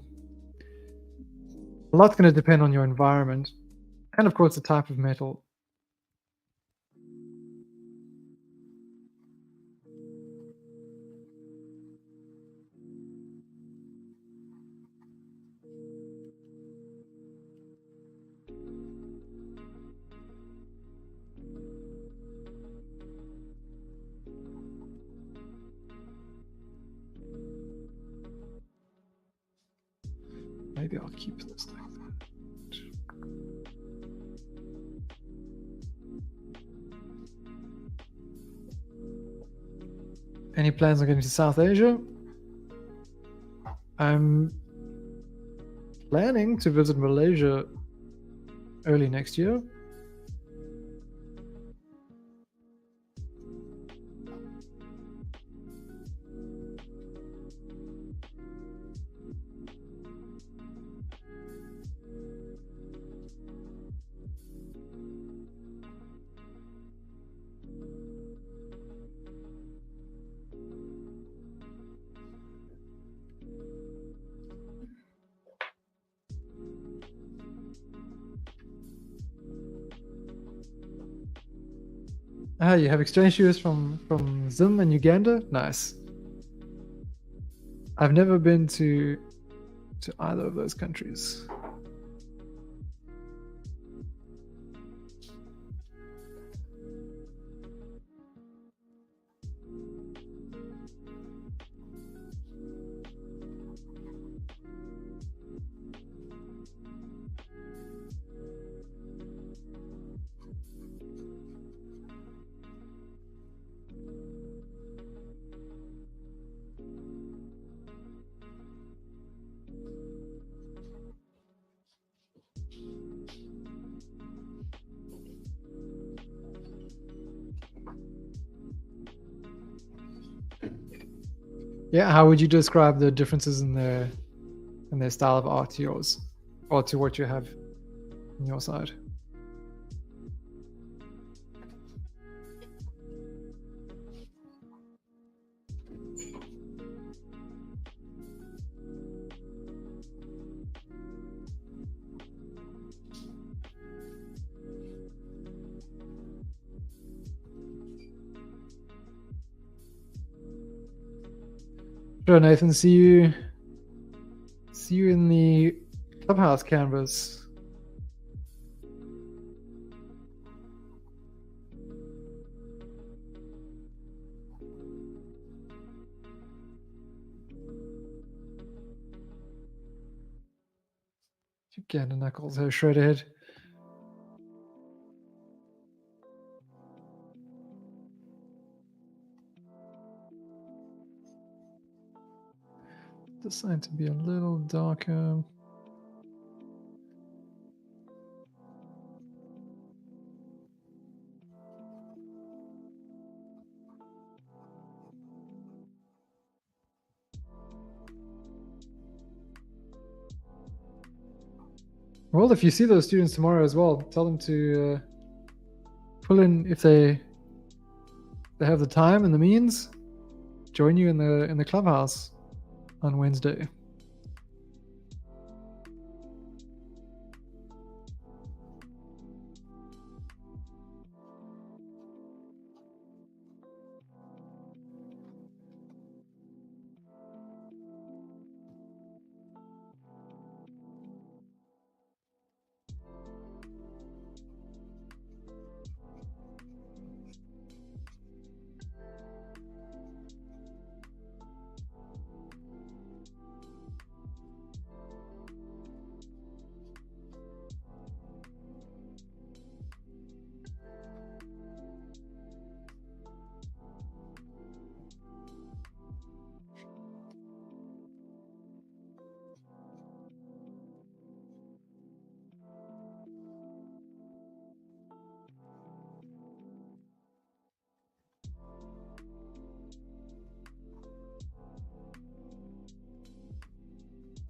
A lot's going to depend on your environment, and of course the type of metal. Maybe I'll keep this like that. Any plans on getting to South Asia? I'm planning to visit Malaysia early next year. You have exchange students from Zim and Uganda? Nice. I've never been to either of those countries. Yeah, how would you describe the differences in their style of art to yours, or to what you have on your side? Sure, Nathan. See you in the clubhouse canvas. Again, the knuckles are shredded. Decide to be a little darker. Well, if you see those students tomorrow as well, tell them to pull in if they have the time and the means. Join you in the clubhouse on Wednesday.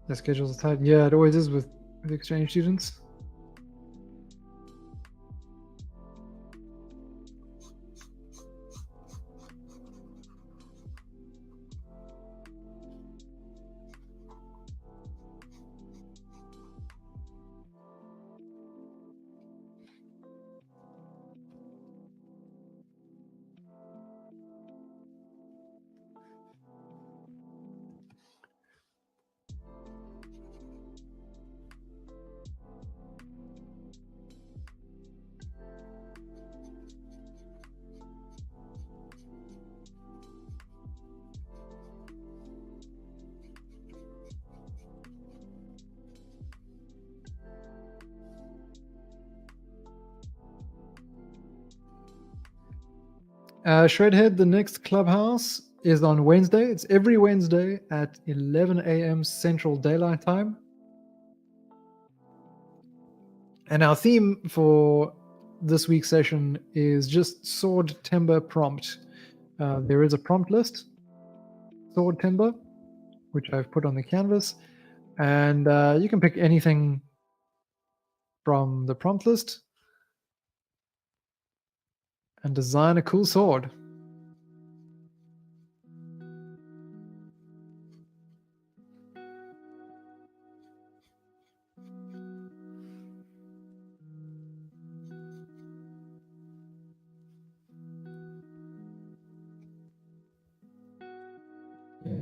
The schedule's tight. Yeah, it always is with exchange students. Shredhead, the next clubhouse is on Wednesday. It's every Wednesday at 11 a.m. Central Daylight Time. And our theme for this week's session is just Swordtember prompt. There is a prompt list, Swordtember, which I've put on the canvas. And you can pick anything from the prompt list and design a cool sword. Yeah.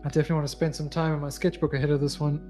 I definitely want to spend some time in my sketchbook ahead of this one.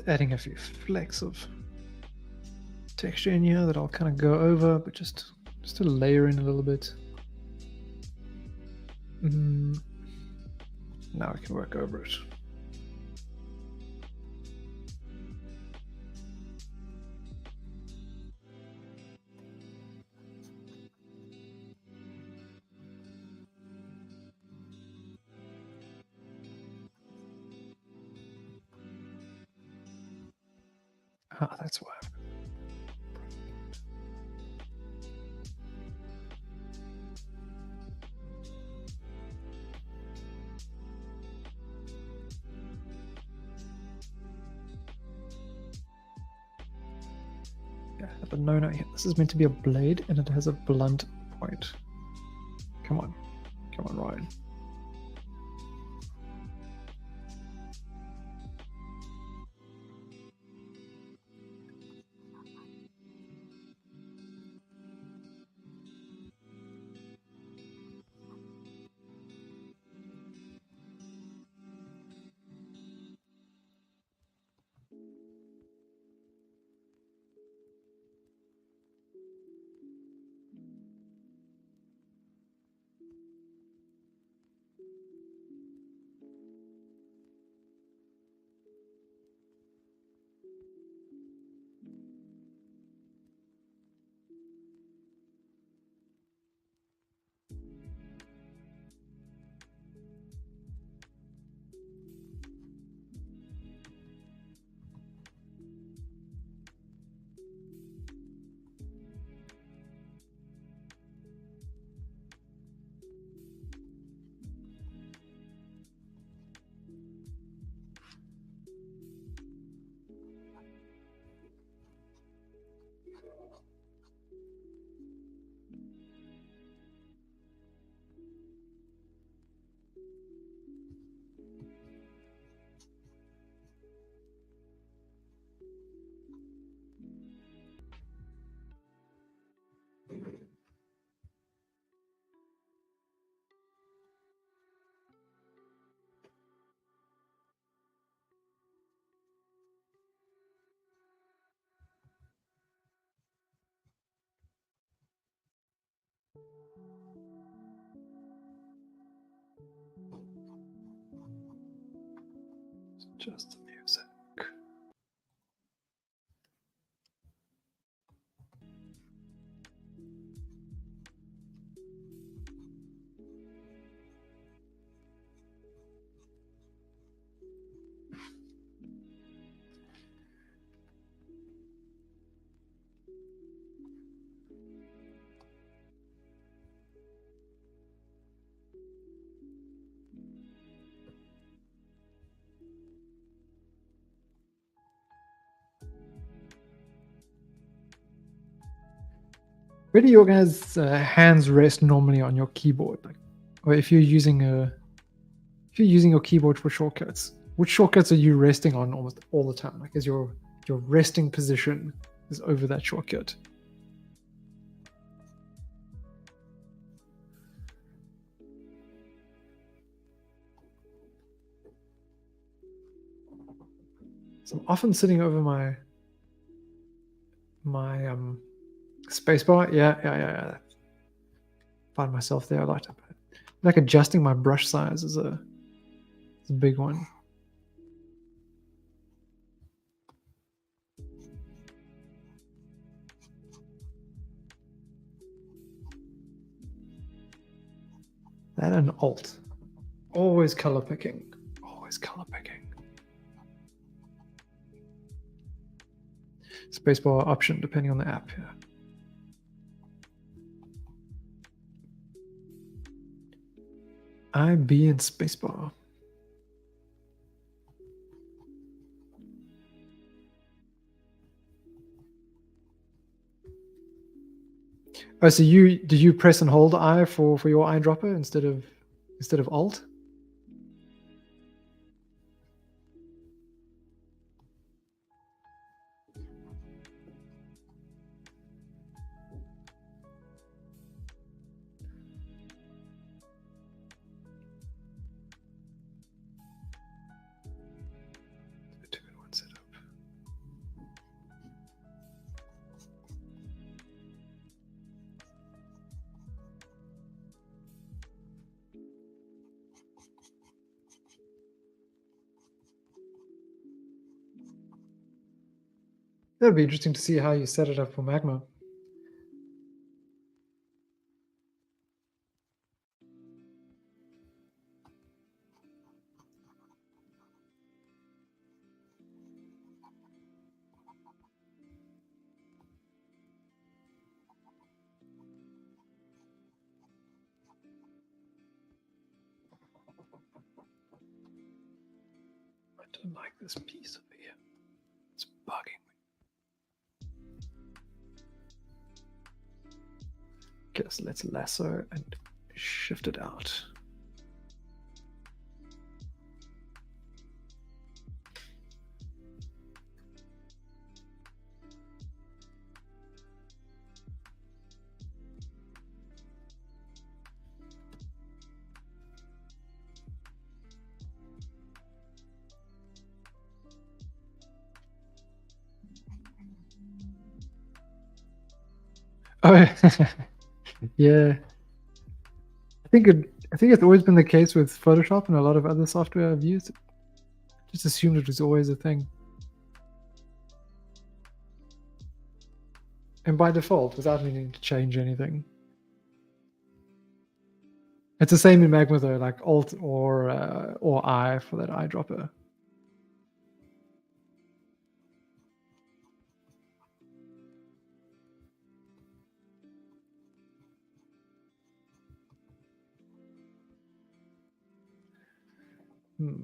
adding a few flecks of texture in here that I'll kind of go over, but just to layer in a little bit. Now I can work over it. Ah, that's why. Yeah, but no, this is meant to be a blade and it has a blunt point. Come on, Ryan. Just the music. Where do your guys' hands rest normally on your keyboard? Like, or if you're using your keyboard for shortcuts, which shortcuts are you resting on almost all the time? Like, is your resting position is over that shortcut? So I'm often sitting over my spacebar. Yeah. Find myself there. I like adjusting my brush size is a big one. That and Alt. Always color picking. Always color picking. Spacebar option depending on the app. Yeah. IB and spacebar. Oh, so did you press and hold I for your eyedropper instead of Alt? Two-in-one setup. It'll be interesting to see how you set it up for Magma. I don't like this piece over here. It's bugging me. Okay, so let's lasso and shift it out. Oh, yeah. I think it's always been the case with Photoshop and a lot of other software I've used. Just assumed it was always a thing. And by default, without needing to change anything. It's the same in Magma though, like Alt or I for that eyedropper. Hmm.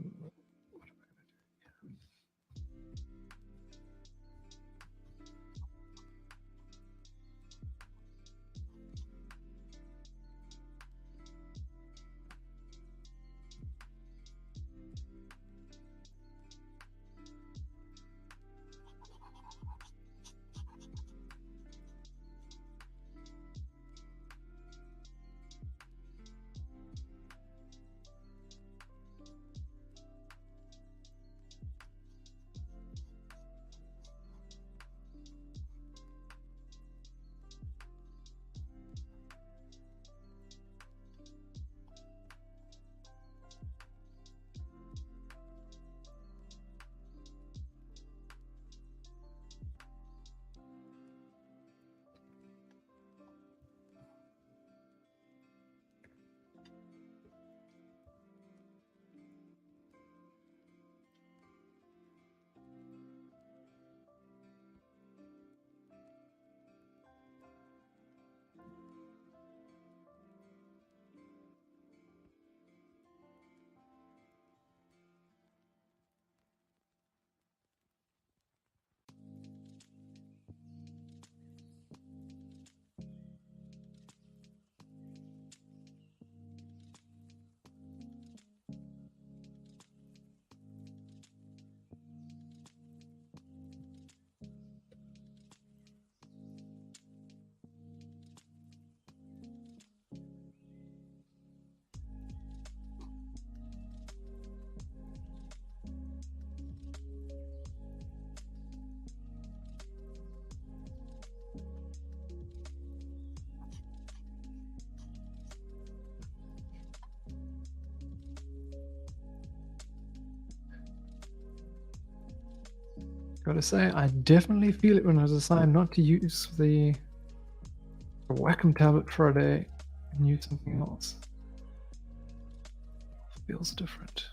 Gotta say, I definitely feel it when I decide not to use the Wacom tablet for a day and use something else. Feels different.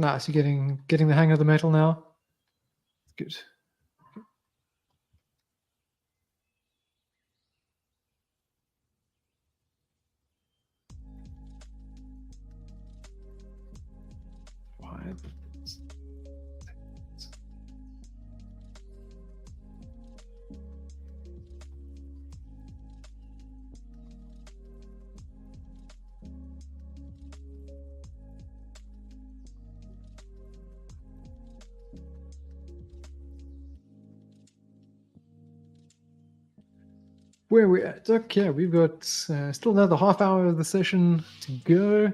Nice. You're getting the hang of the metal now. Good. Fine. Where are we at? Okay, we've got still another half hour of the session to go.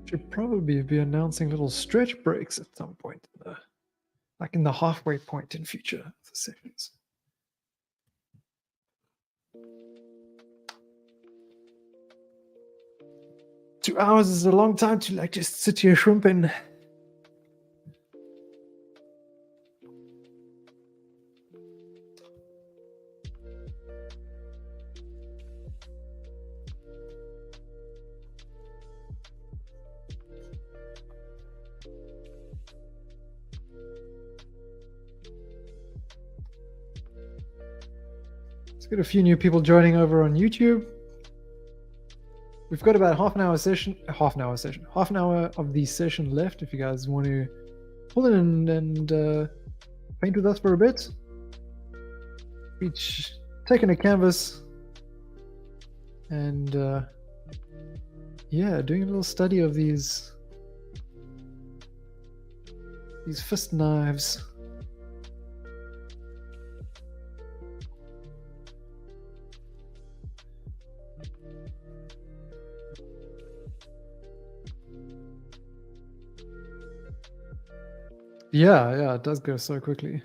Should probably be announcing little stretch breaks at some point, like in the halfway point in future of the sessions. Two hours is a long time to like just sit here shrimping. Let's get a few new people joining over on YouTube. We've got about half an hour of the session left. If you guys want to pull in and paint with us for a bit, each taking a canvas and yeah, doing a little study of these fist knives. Yeah, it does go so quickly.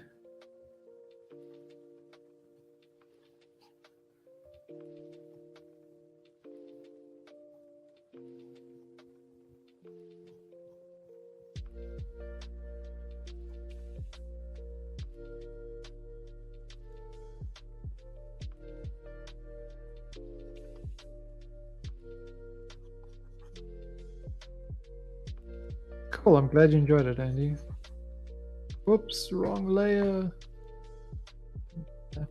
Cool, I'm glad you enjoyed it, Andy. Whoops, wrong layer. That.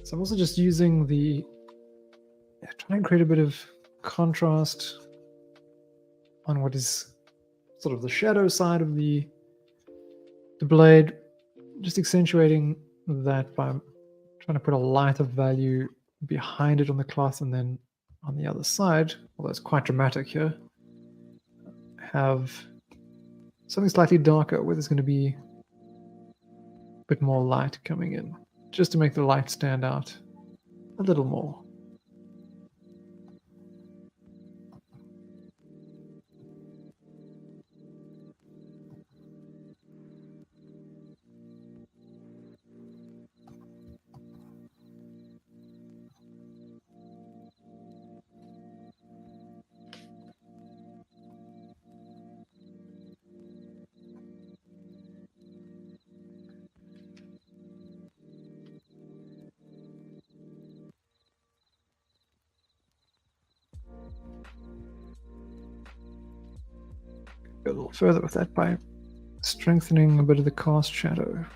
So I'm also just using trying to create a bit of contrast on what is sort of the shadow side of the blade, just accentuating that by trying to put a lighter value behind it on the cloth, and then on the other side, although it's quite dramatic here, have something slightly darker where there's going to be a bit more light coming in, just to make the light stand out a little more. Go a little further with that by strengthening a bit of the cast shadow.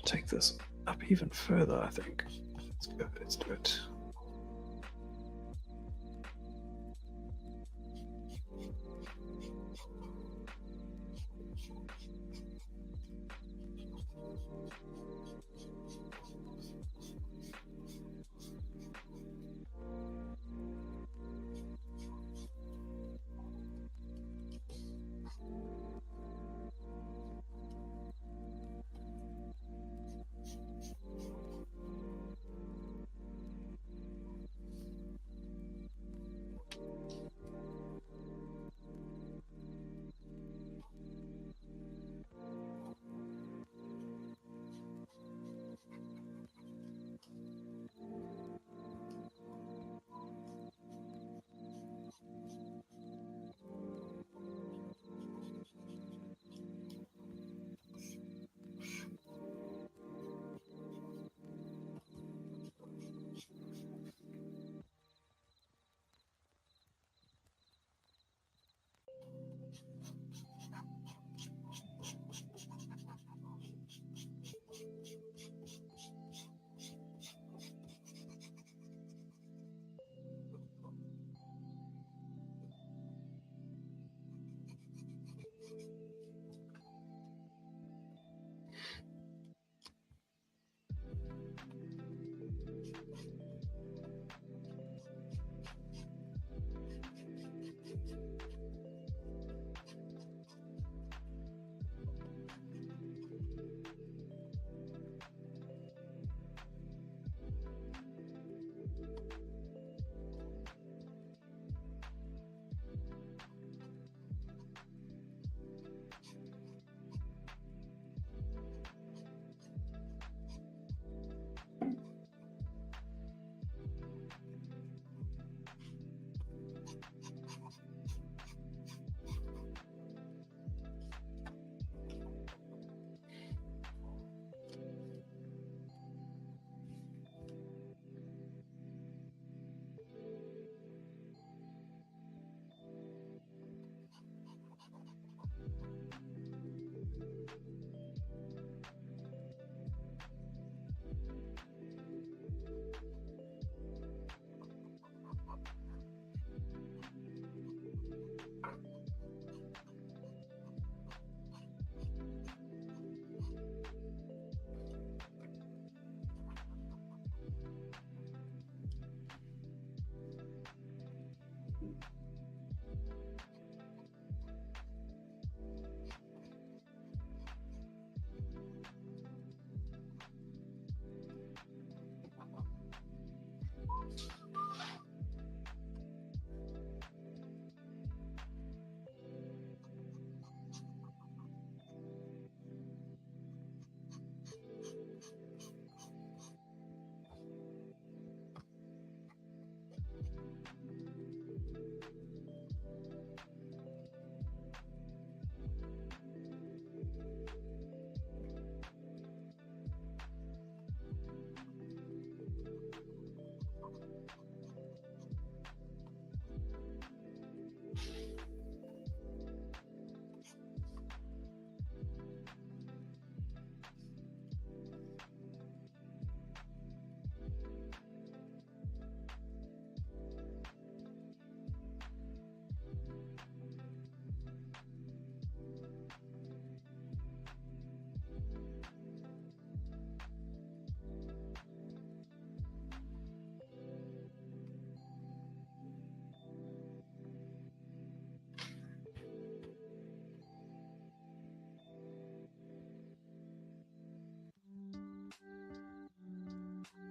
Take this up even further, I think. Let's do it.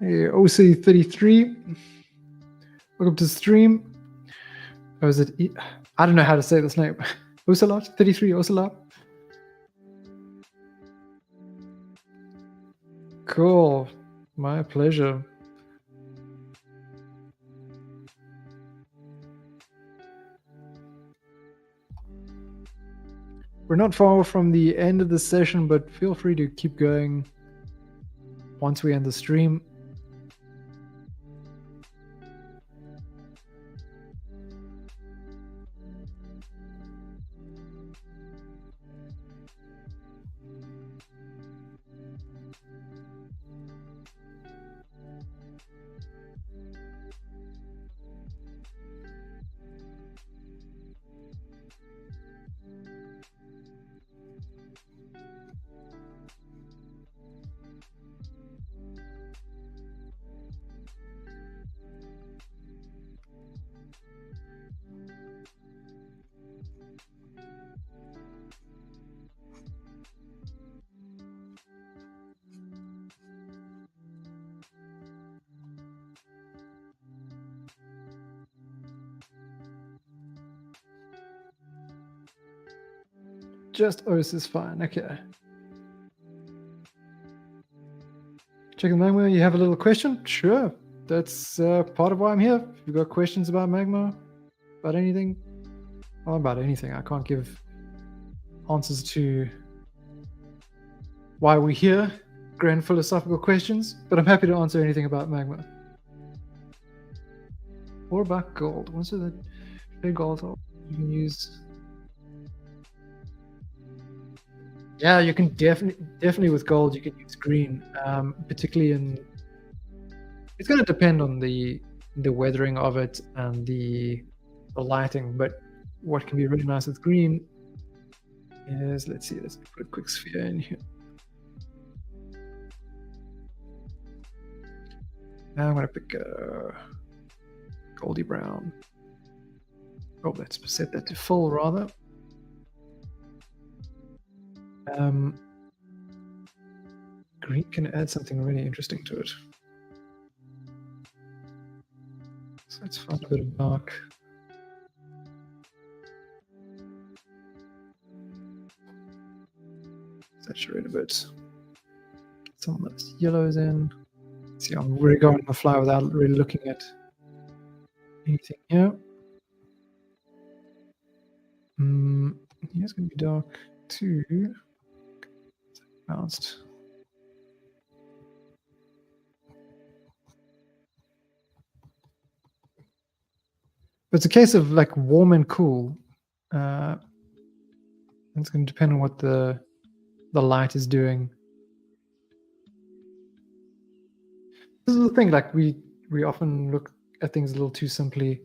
Hey, OC33, welcome to the stream. Or is it? I don't know how to say this name. Ocelot 33, Ocelot. Cool, my pleasure. We're not far from the end of the session, but feel free to keep going once we end the stream. Just OS is fine. Okay. Check the Magma. You have a little question? Sure. That's part of why I'm here. If you've got questions about Magma, about anything, well, about anything. I can't give answers to why we're here, grand philosophical questions, but I'm happy to answer anything about Magma. Or about gold. Once the big gold you can use. Yeah, you can definitely with gold you can use green, particularly in. It's going to depend on the weathering of it and the lighting, but what can be really nice with green is, let's see, let's put a quick sphere in here. Now I'm going to pick a goldy brown. Oh, let's set that to full rather. Green can add something really interesting to it. So let's find a bit of dark. Saturate a bit. Get some of those yellows in. See, I'm really going on the fly without really looking at anything here. Here's going to be dark too. Bounced. But it's a case of like warm and cool. It's going to depend on what the light is doing. This is the thing, like we often look at things a little too simply.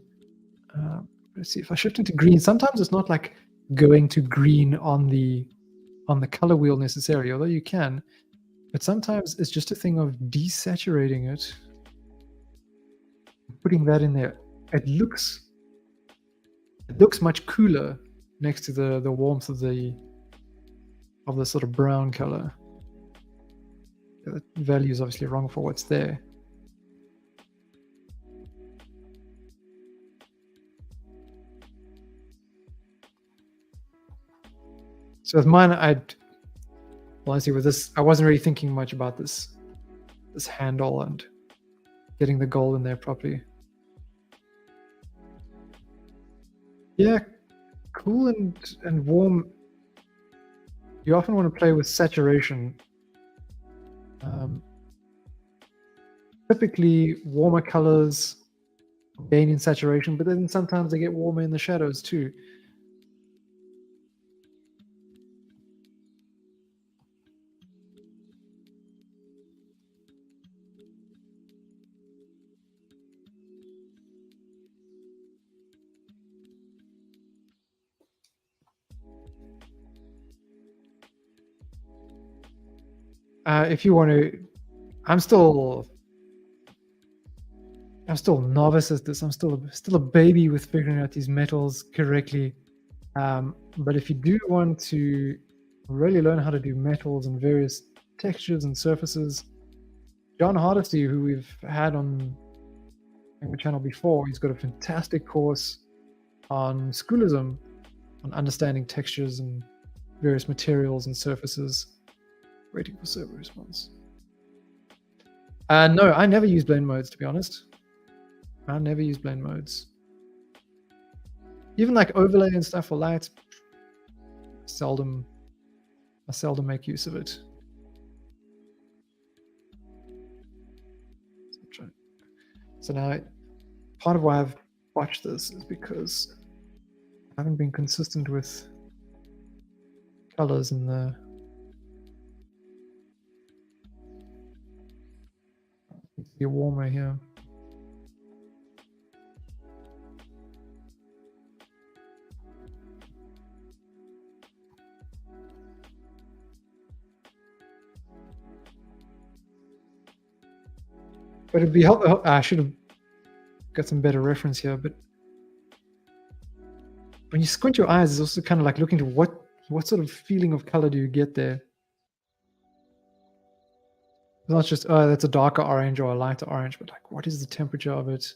Let's see, if I shift into green, sometimes it's not like going to green on the color wheel necessarily, although you can, but sometimes it's just a thing of desaturating it, putting that in there. It looks much cooler next to the warmth of the sort of brown color. The value is obviously wrong for what's there. So with mine, honestly with this, I wasn't really thinking much about this handle and getting the gold in there properly. Yeah, cool and warm. You often want to play with saturation. Typically, warmer colors gain in saturation, but then sometimes they get warmer in the shadows too. If you want to, I'm still novice at this. I'm still a baby with figuring out these metals correctly. But if you do want to really learn how to do metals and various textures and surfaces, John Hardesty, who we've had on the channel before, he's got a fantastic course on schoolism, on understanding textures and various materials and surfaces. Waiting for server response. No, I never use blend modes, to be honest. I never use blend modes. Even like overlay and stuff for light, I seldom make use of it. So now, part of why I've watched this is because I haven't been consistent with colors in the be warmer here. But it'd be helpful. I should have got some better reference here. But when you squint your eyes, it's also kind of like looking to what sort of feeling of color do you get there. It's not just, oh, that's a darker orange or a lighter orange, but like, what is the temperature of it?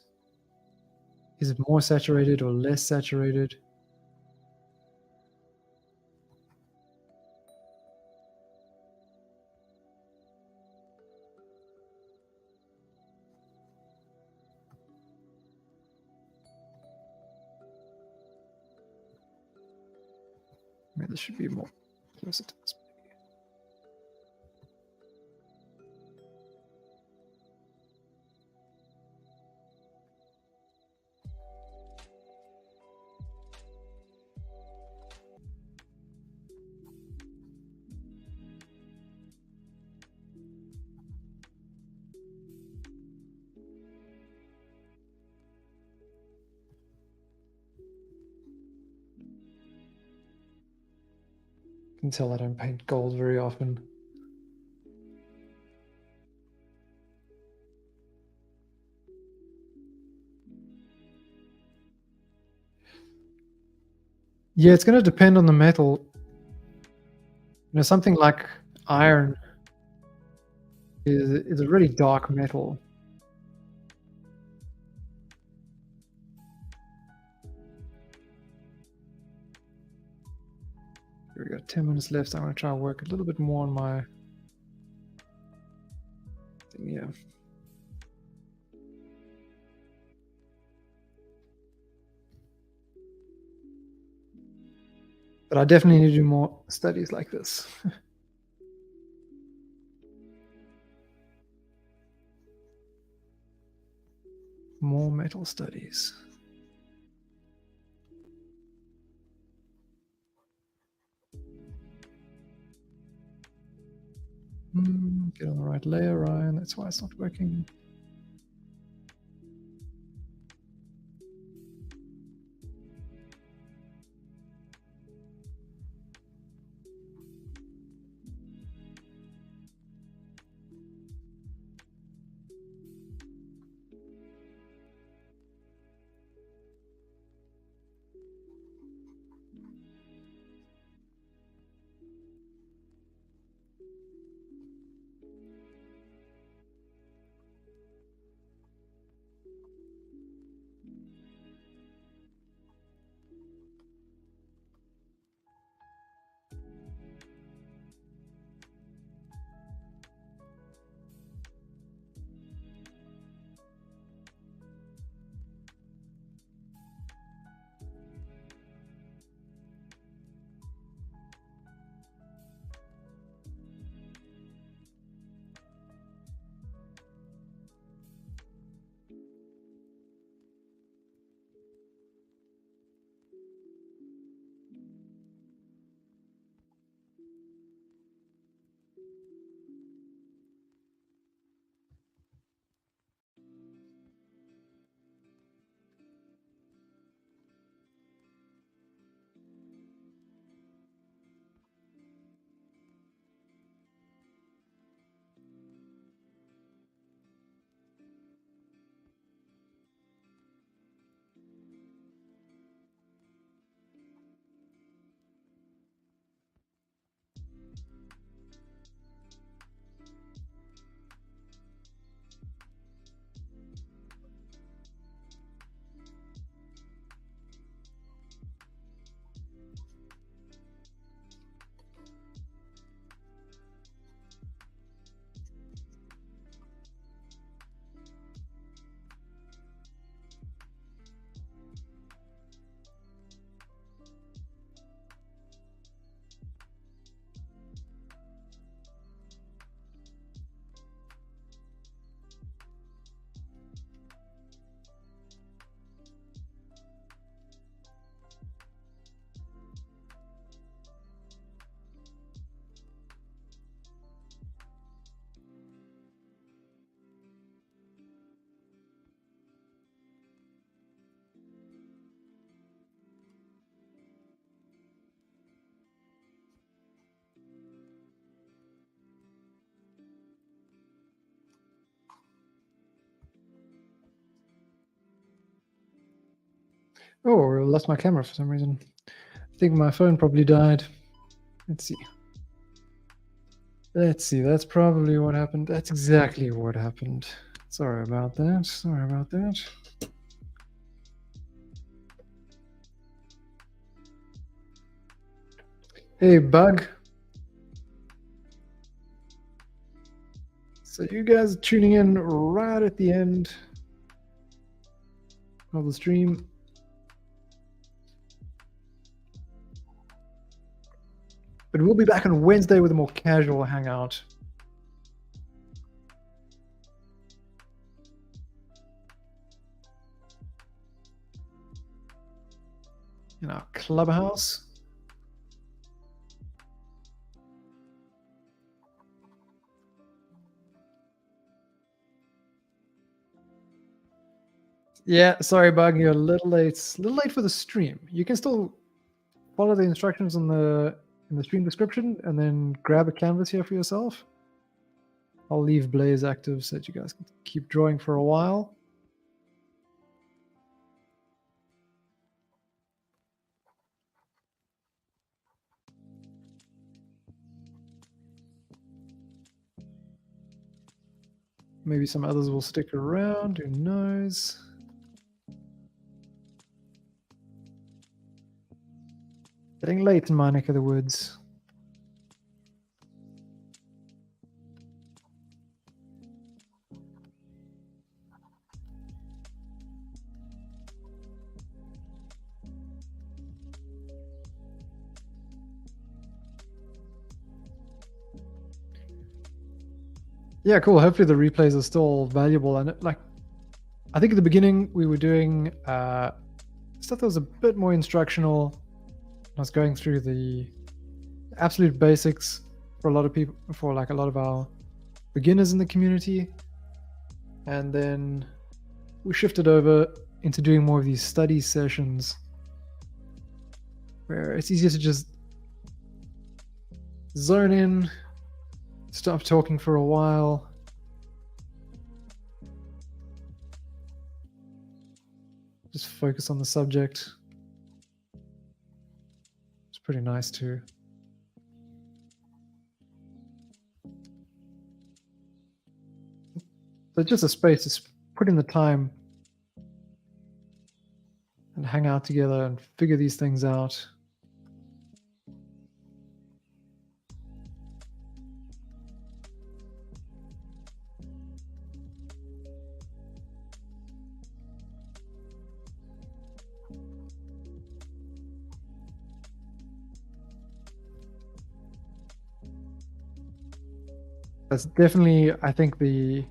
Is it more saturated or less saturated? Maybe this should be more closer to this. You can tell I don't paint gold very often. Yeah, it's going to depend on the metal. You know, something like iron is a really dark metal. Here we go, 10 minutes left. So I'm going to try and work a little bit more on my thing here. But I definitely need to do more studies like this. More metal studies. Get on the right layer, Ryan. That's why it's not working. Oh, I lost my camera for some reason. I think my phone probably died. Let's see. Let's see. That's probably what happened. That's exactly what happened. Sorry about that. Sorry about that. Hey, bug. So you guys are tuning in right at the end of the stream. But we'll be back on Wednesday with a more casual hangout. In our clubhouse. Yeah, sorry, Bug, you're a little late. A little late for the stream. You can still follow the instructions in the stream description and then grab a canvas here for yourself. I'll leave Blaze active so that you guys can keep drawing for a while. Maybe some others will stick around, who knows? Getting late in my neck of the woods. Yeah, cool. Hopefully the replays are still valuable. And like, I think at the beginning we were doing stuff that was a bit more instructional. I was going through the absolute basics for a lot of people, for like a lot of our beginners in the community. And then we shifted over into doing more of these study sessions where it's easier to just zone in, stop talking for a while. Just focus on the subject. It's pretty nice too. So just a space to put in the time and hang out together and figure these things out. That's definitely, I think, the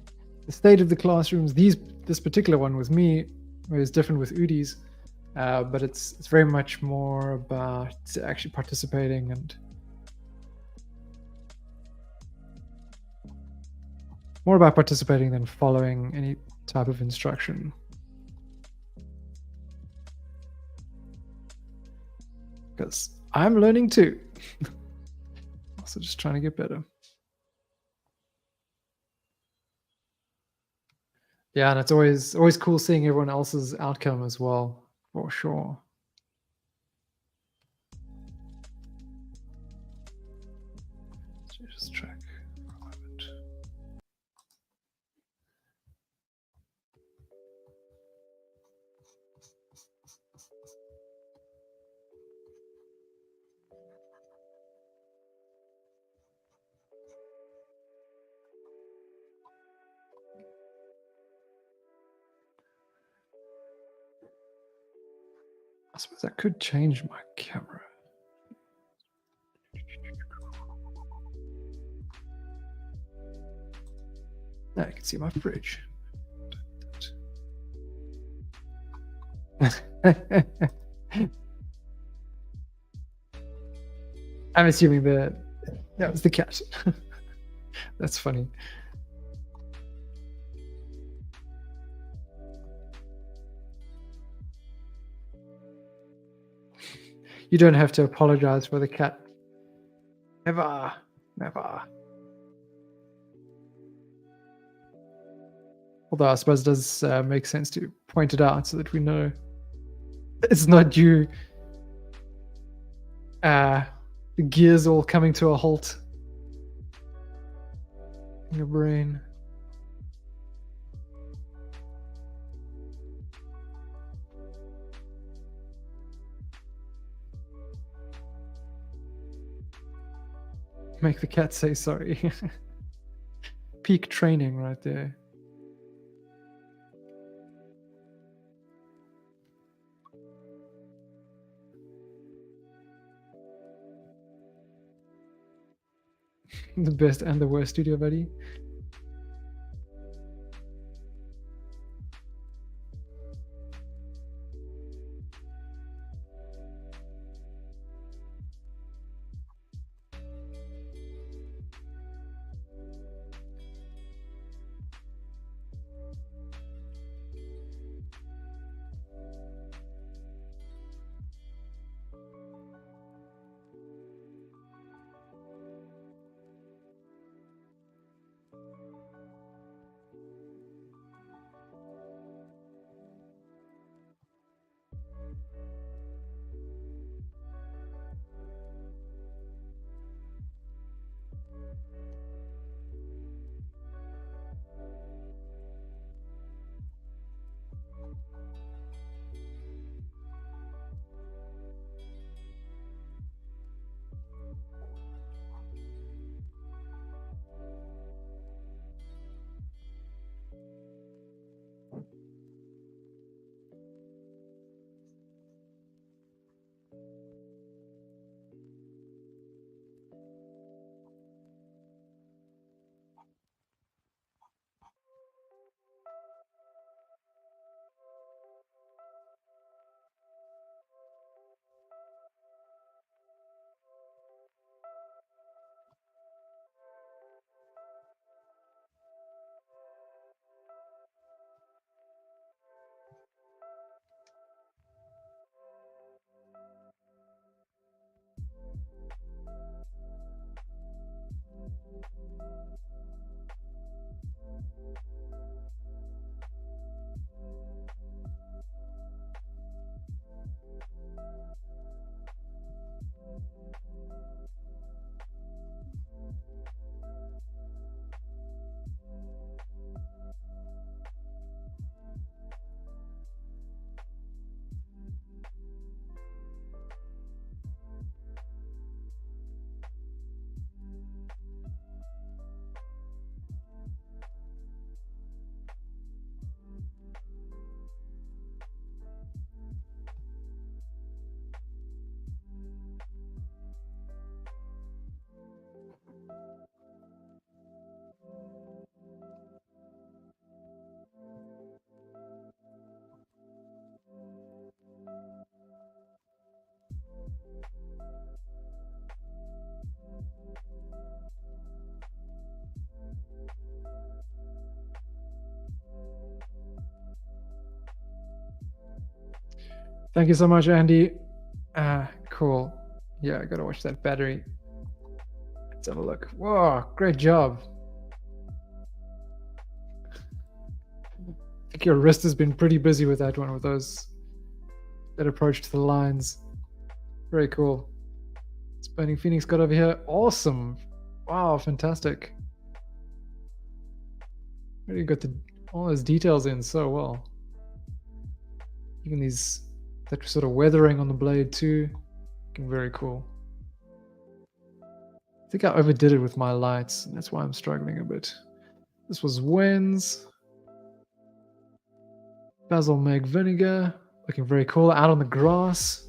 state of the classrooms. This particular one with me is different with Udi's, but it's very much more about actually participating and more about participating than following any type of instruction. Because I'm learning too. Also just trying to get better. Yeah, and it's always cool seeing everyone else's outcome as well, for sure. Let's just track for a moment. I suppose I could change my camera. Now you can see my fridge. I'm assuming that was the cat. That's funny. You don't have to apologize for the cat. Never, never. Although I suppose it does make sense to point it out so that we know. It's not you. The gears all coming to a halt in your brain. Make the cat say sorry. Peak training right there. The best and the worst studio buddy. Thank you so much, Andy. Cool. Yeah, I gotta watch that battery. Let's have a look. Whoa, great job. I think your wrist has been pretty busy with that one, with that approach to the lines. Very cool. Burning Phoenix got over here. Awesome. Wow, fantastic. Really got all those details in so well. Even that sort of weathering on the blade too. Looking very cool. I think I overdid it with my lights, and that's why I'm struggling a bit. This was Wens. Basil Meg Vinegar. Looking very cool. Out on the grass.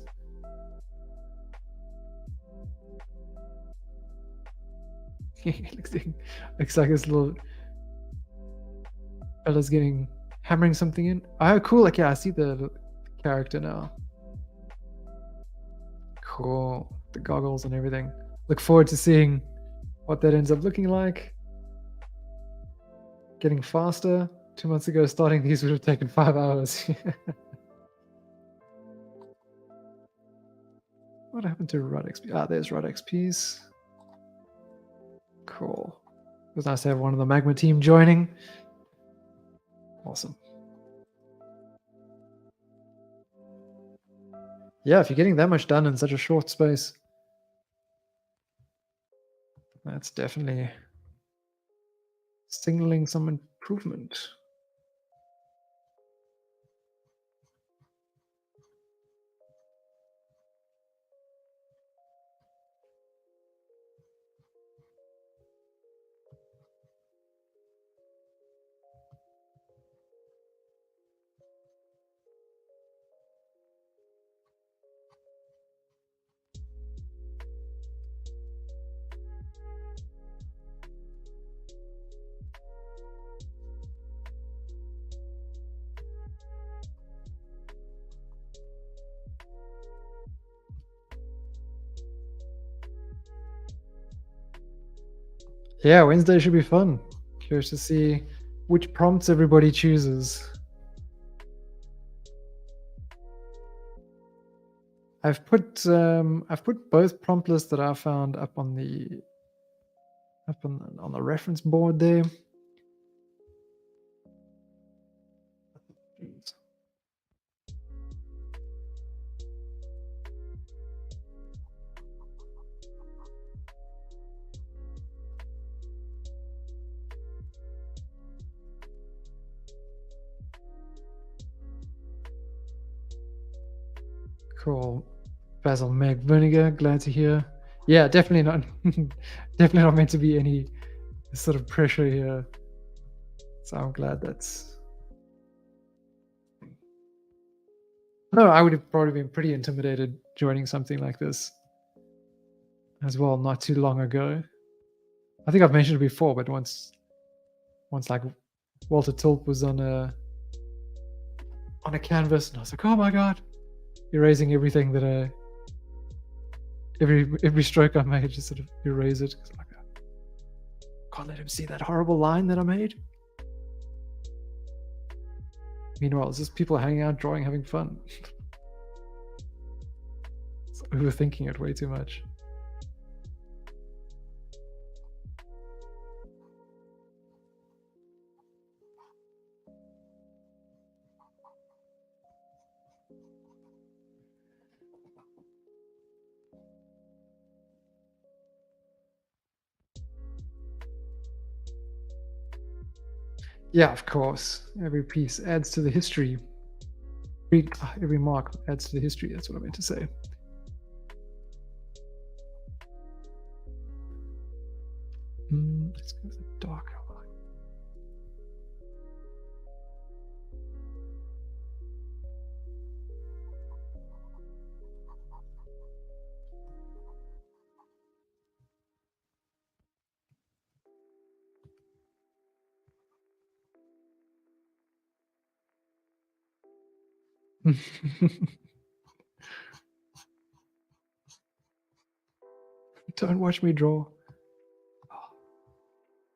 looks like this little fella's hammering something in. Oh, cool. Like, yeah, I see the character now. Cool. The goggles and everything. Look forward to seeing what that ends up looking like. Getting faster. 2 months ago, starting these would have taken 5 hours. What happened to Rod XP? Ah, there's Rod XP's. Cool. It was nice to have one of the Magma team joining. Awesome. Yeah, if you're getting that much done in such a short space, that's definitely signaling some improvement. Yeah, Wednesday should be fun. Curious to see which prompts everybody chooses. I've put both prompt lists that I found up on the reference board there. Cool. Basil Meg Vinegar, glad to hear. Yeah, definitely not definitely not meant to be any sort of pressure here. So I'm glad that's no, I would have probably been pretty intimidated joining something like this as well, not too long ago. I think I've mentioned it before, but once like Walter Tulp was on a canvas and I was like, oh my god, erasing everything that every stroke I made, just sort of erase it. I'm like, can't let him see that horrible line that I made. Meanwhile, it's just people hanging out, drawing, having fun. It's overthinking it way too much. Yeah, of course. Every piece adds to the history. Every mark adds to the history. That's what I meant to say. Let's go with the dark outline. Don't watch me draw.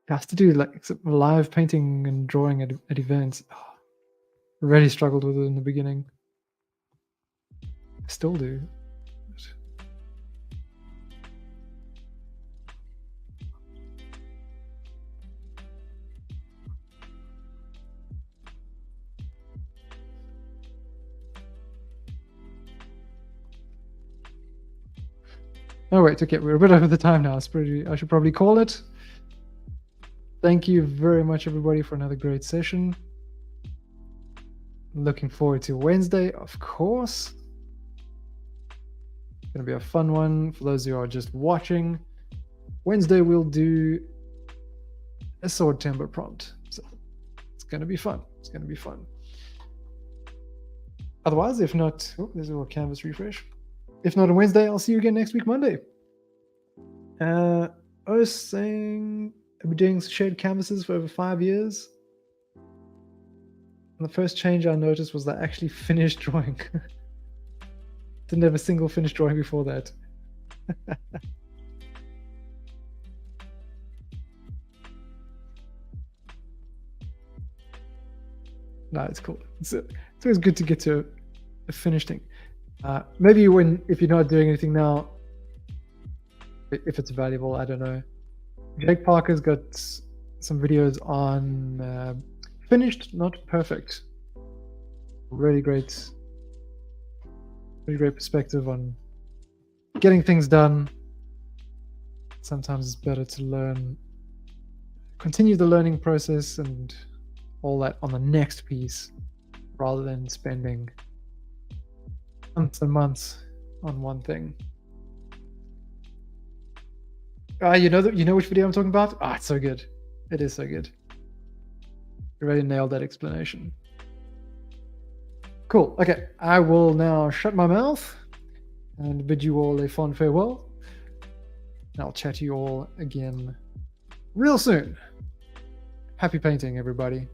It has to do like live painting and drawing at events. Really struggled with it in the beginning. I still do. Oh wait, okay, we're a bit over the time now. I should probably call it. Thank you very much, everybody, for another great session. Looking forward to Wednesday, of course. It's going to be a fun one for those who are just watching. Wednesday, we'll do a Swordtember prompt. So it's going to be fun. It's going to be fun. Otherwise, if not, there's a little canvas refresh. If not on Wednesday, I'll see you again next week, Monday. I was saying I've been doing shared canvases for over 5 years. And the first change I noticed was that I actually finished drawing. Didn't have a single finished drawing before that. No, it's cool. It's always good to get to a finished thing. Maybe if you're not doing anything now, if it's valuable, I don't know. Jake Parker's got some videos on finished, not perfect. Really great Pretty great perspective on getting things done. Sometimes it's better to continue the learning process and all that on the next piece rather than spending months and months on one thing. You know which video I'm talking about? It's so good. It is so good. You really nailed that explanation. Cool. Okay, I will now shut my mouth and bid you all a fond farewell. I'll chat to you all again real soon. Happy painting, everybody.